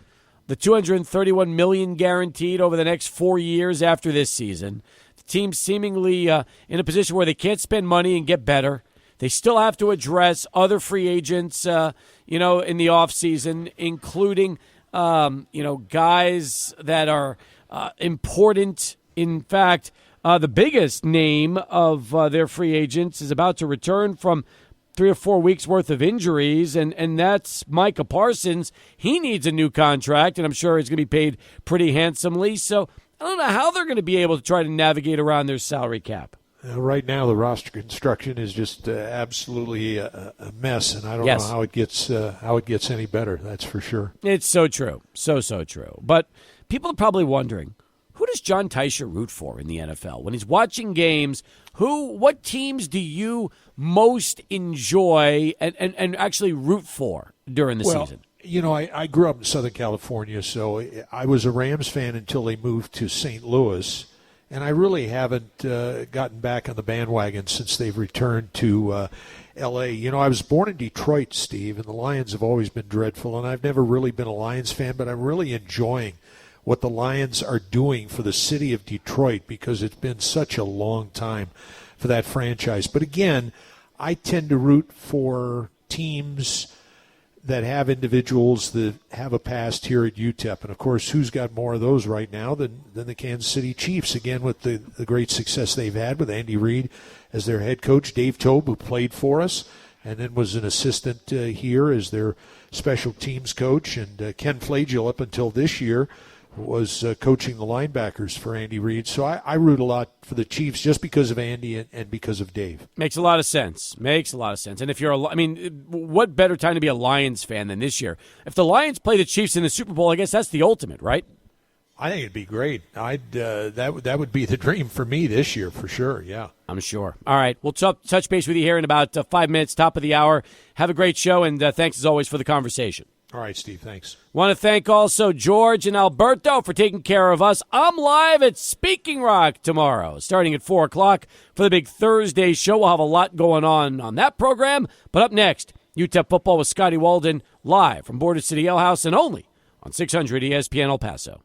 the $231 million guaranteed over the next 4 years after this season, the team seemingly in a position where they can't spend money and get better. They still have to address other free agents, in the offseason, including, guys that are important. In fact, The biggest name of their free agents is about to return from 3 or 4 weeks worth of injuries, and that's Micah Parsons. He needs a new contract, and I'm sure he's going to be paid pretty handsomely. So I don't know how they're going to be able to try to navigate around their salary cap. Right now, the roster construction is just absolutely a mess, and I don't know how it gets any better. That's for sure. It's so true, so true. But people are probably wondering, who does John Teicher root for in the NFL when he's watching games? What teams do you most enjoy and actually root for during the season? You know, I grew up in Southern California, so I was a Rams fan until they moved to St. Louis. And I really haven't gotten back on the bandwagon since they've returned to L.A. You know, I was born in Detroit, Steve, and the Lions have always been dreadful. And I've never really been a Lions fan, but I'm really enjoying what the Lions are doing for the city of Detroit because it's been such a long time for that franchise. But again, I tend to root for teams that have individuals that have a past here at UTEP. And, of course, who's got more of those right now than the Kansas City Chiefs, again, with the great success they've had with Andy Reid as their head coach, Dave Tobe, who played for us and then was an assistant here as their special teams coach, and Ken Flagiel up until this year was coaching the linebackers for Andy Reid. So I root a lot for the Chiefs just because of Andy and because of Dave. Makes a lot of sense. And if you're what better time to be a Lions fan than this year? If the Lions play the Chiefs in the Super Bowl, I guess that's the ultimate, right? I think it'd be great. That would be the dream for me this year for sure, yeah. I'm sure. All right, we'll touch base with you here in about 5 minutes, top of the hour. Have a great show, and thanks as always for the conversation. All right, Steve, thanks. Want to thank also George and Alberto for taking care of us. I'm live at Speaking Rock tomorrow, starting at 4 o'clock for the big Thursday show. We'll have a lot going on that program. But up next, UTEP football with Scotty Walden, live from Border City Ale House and only on 600 ESPN El Paso.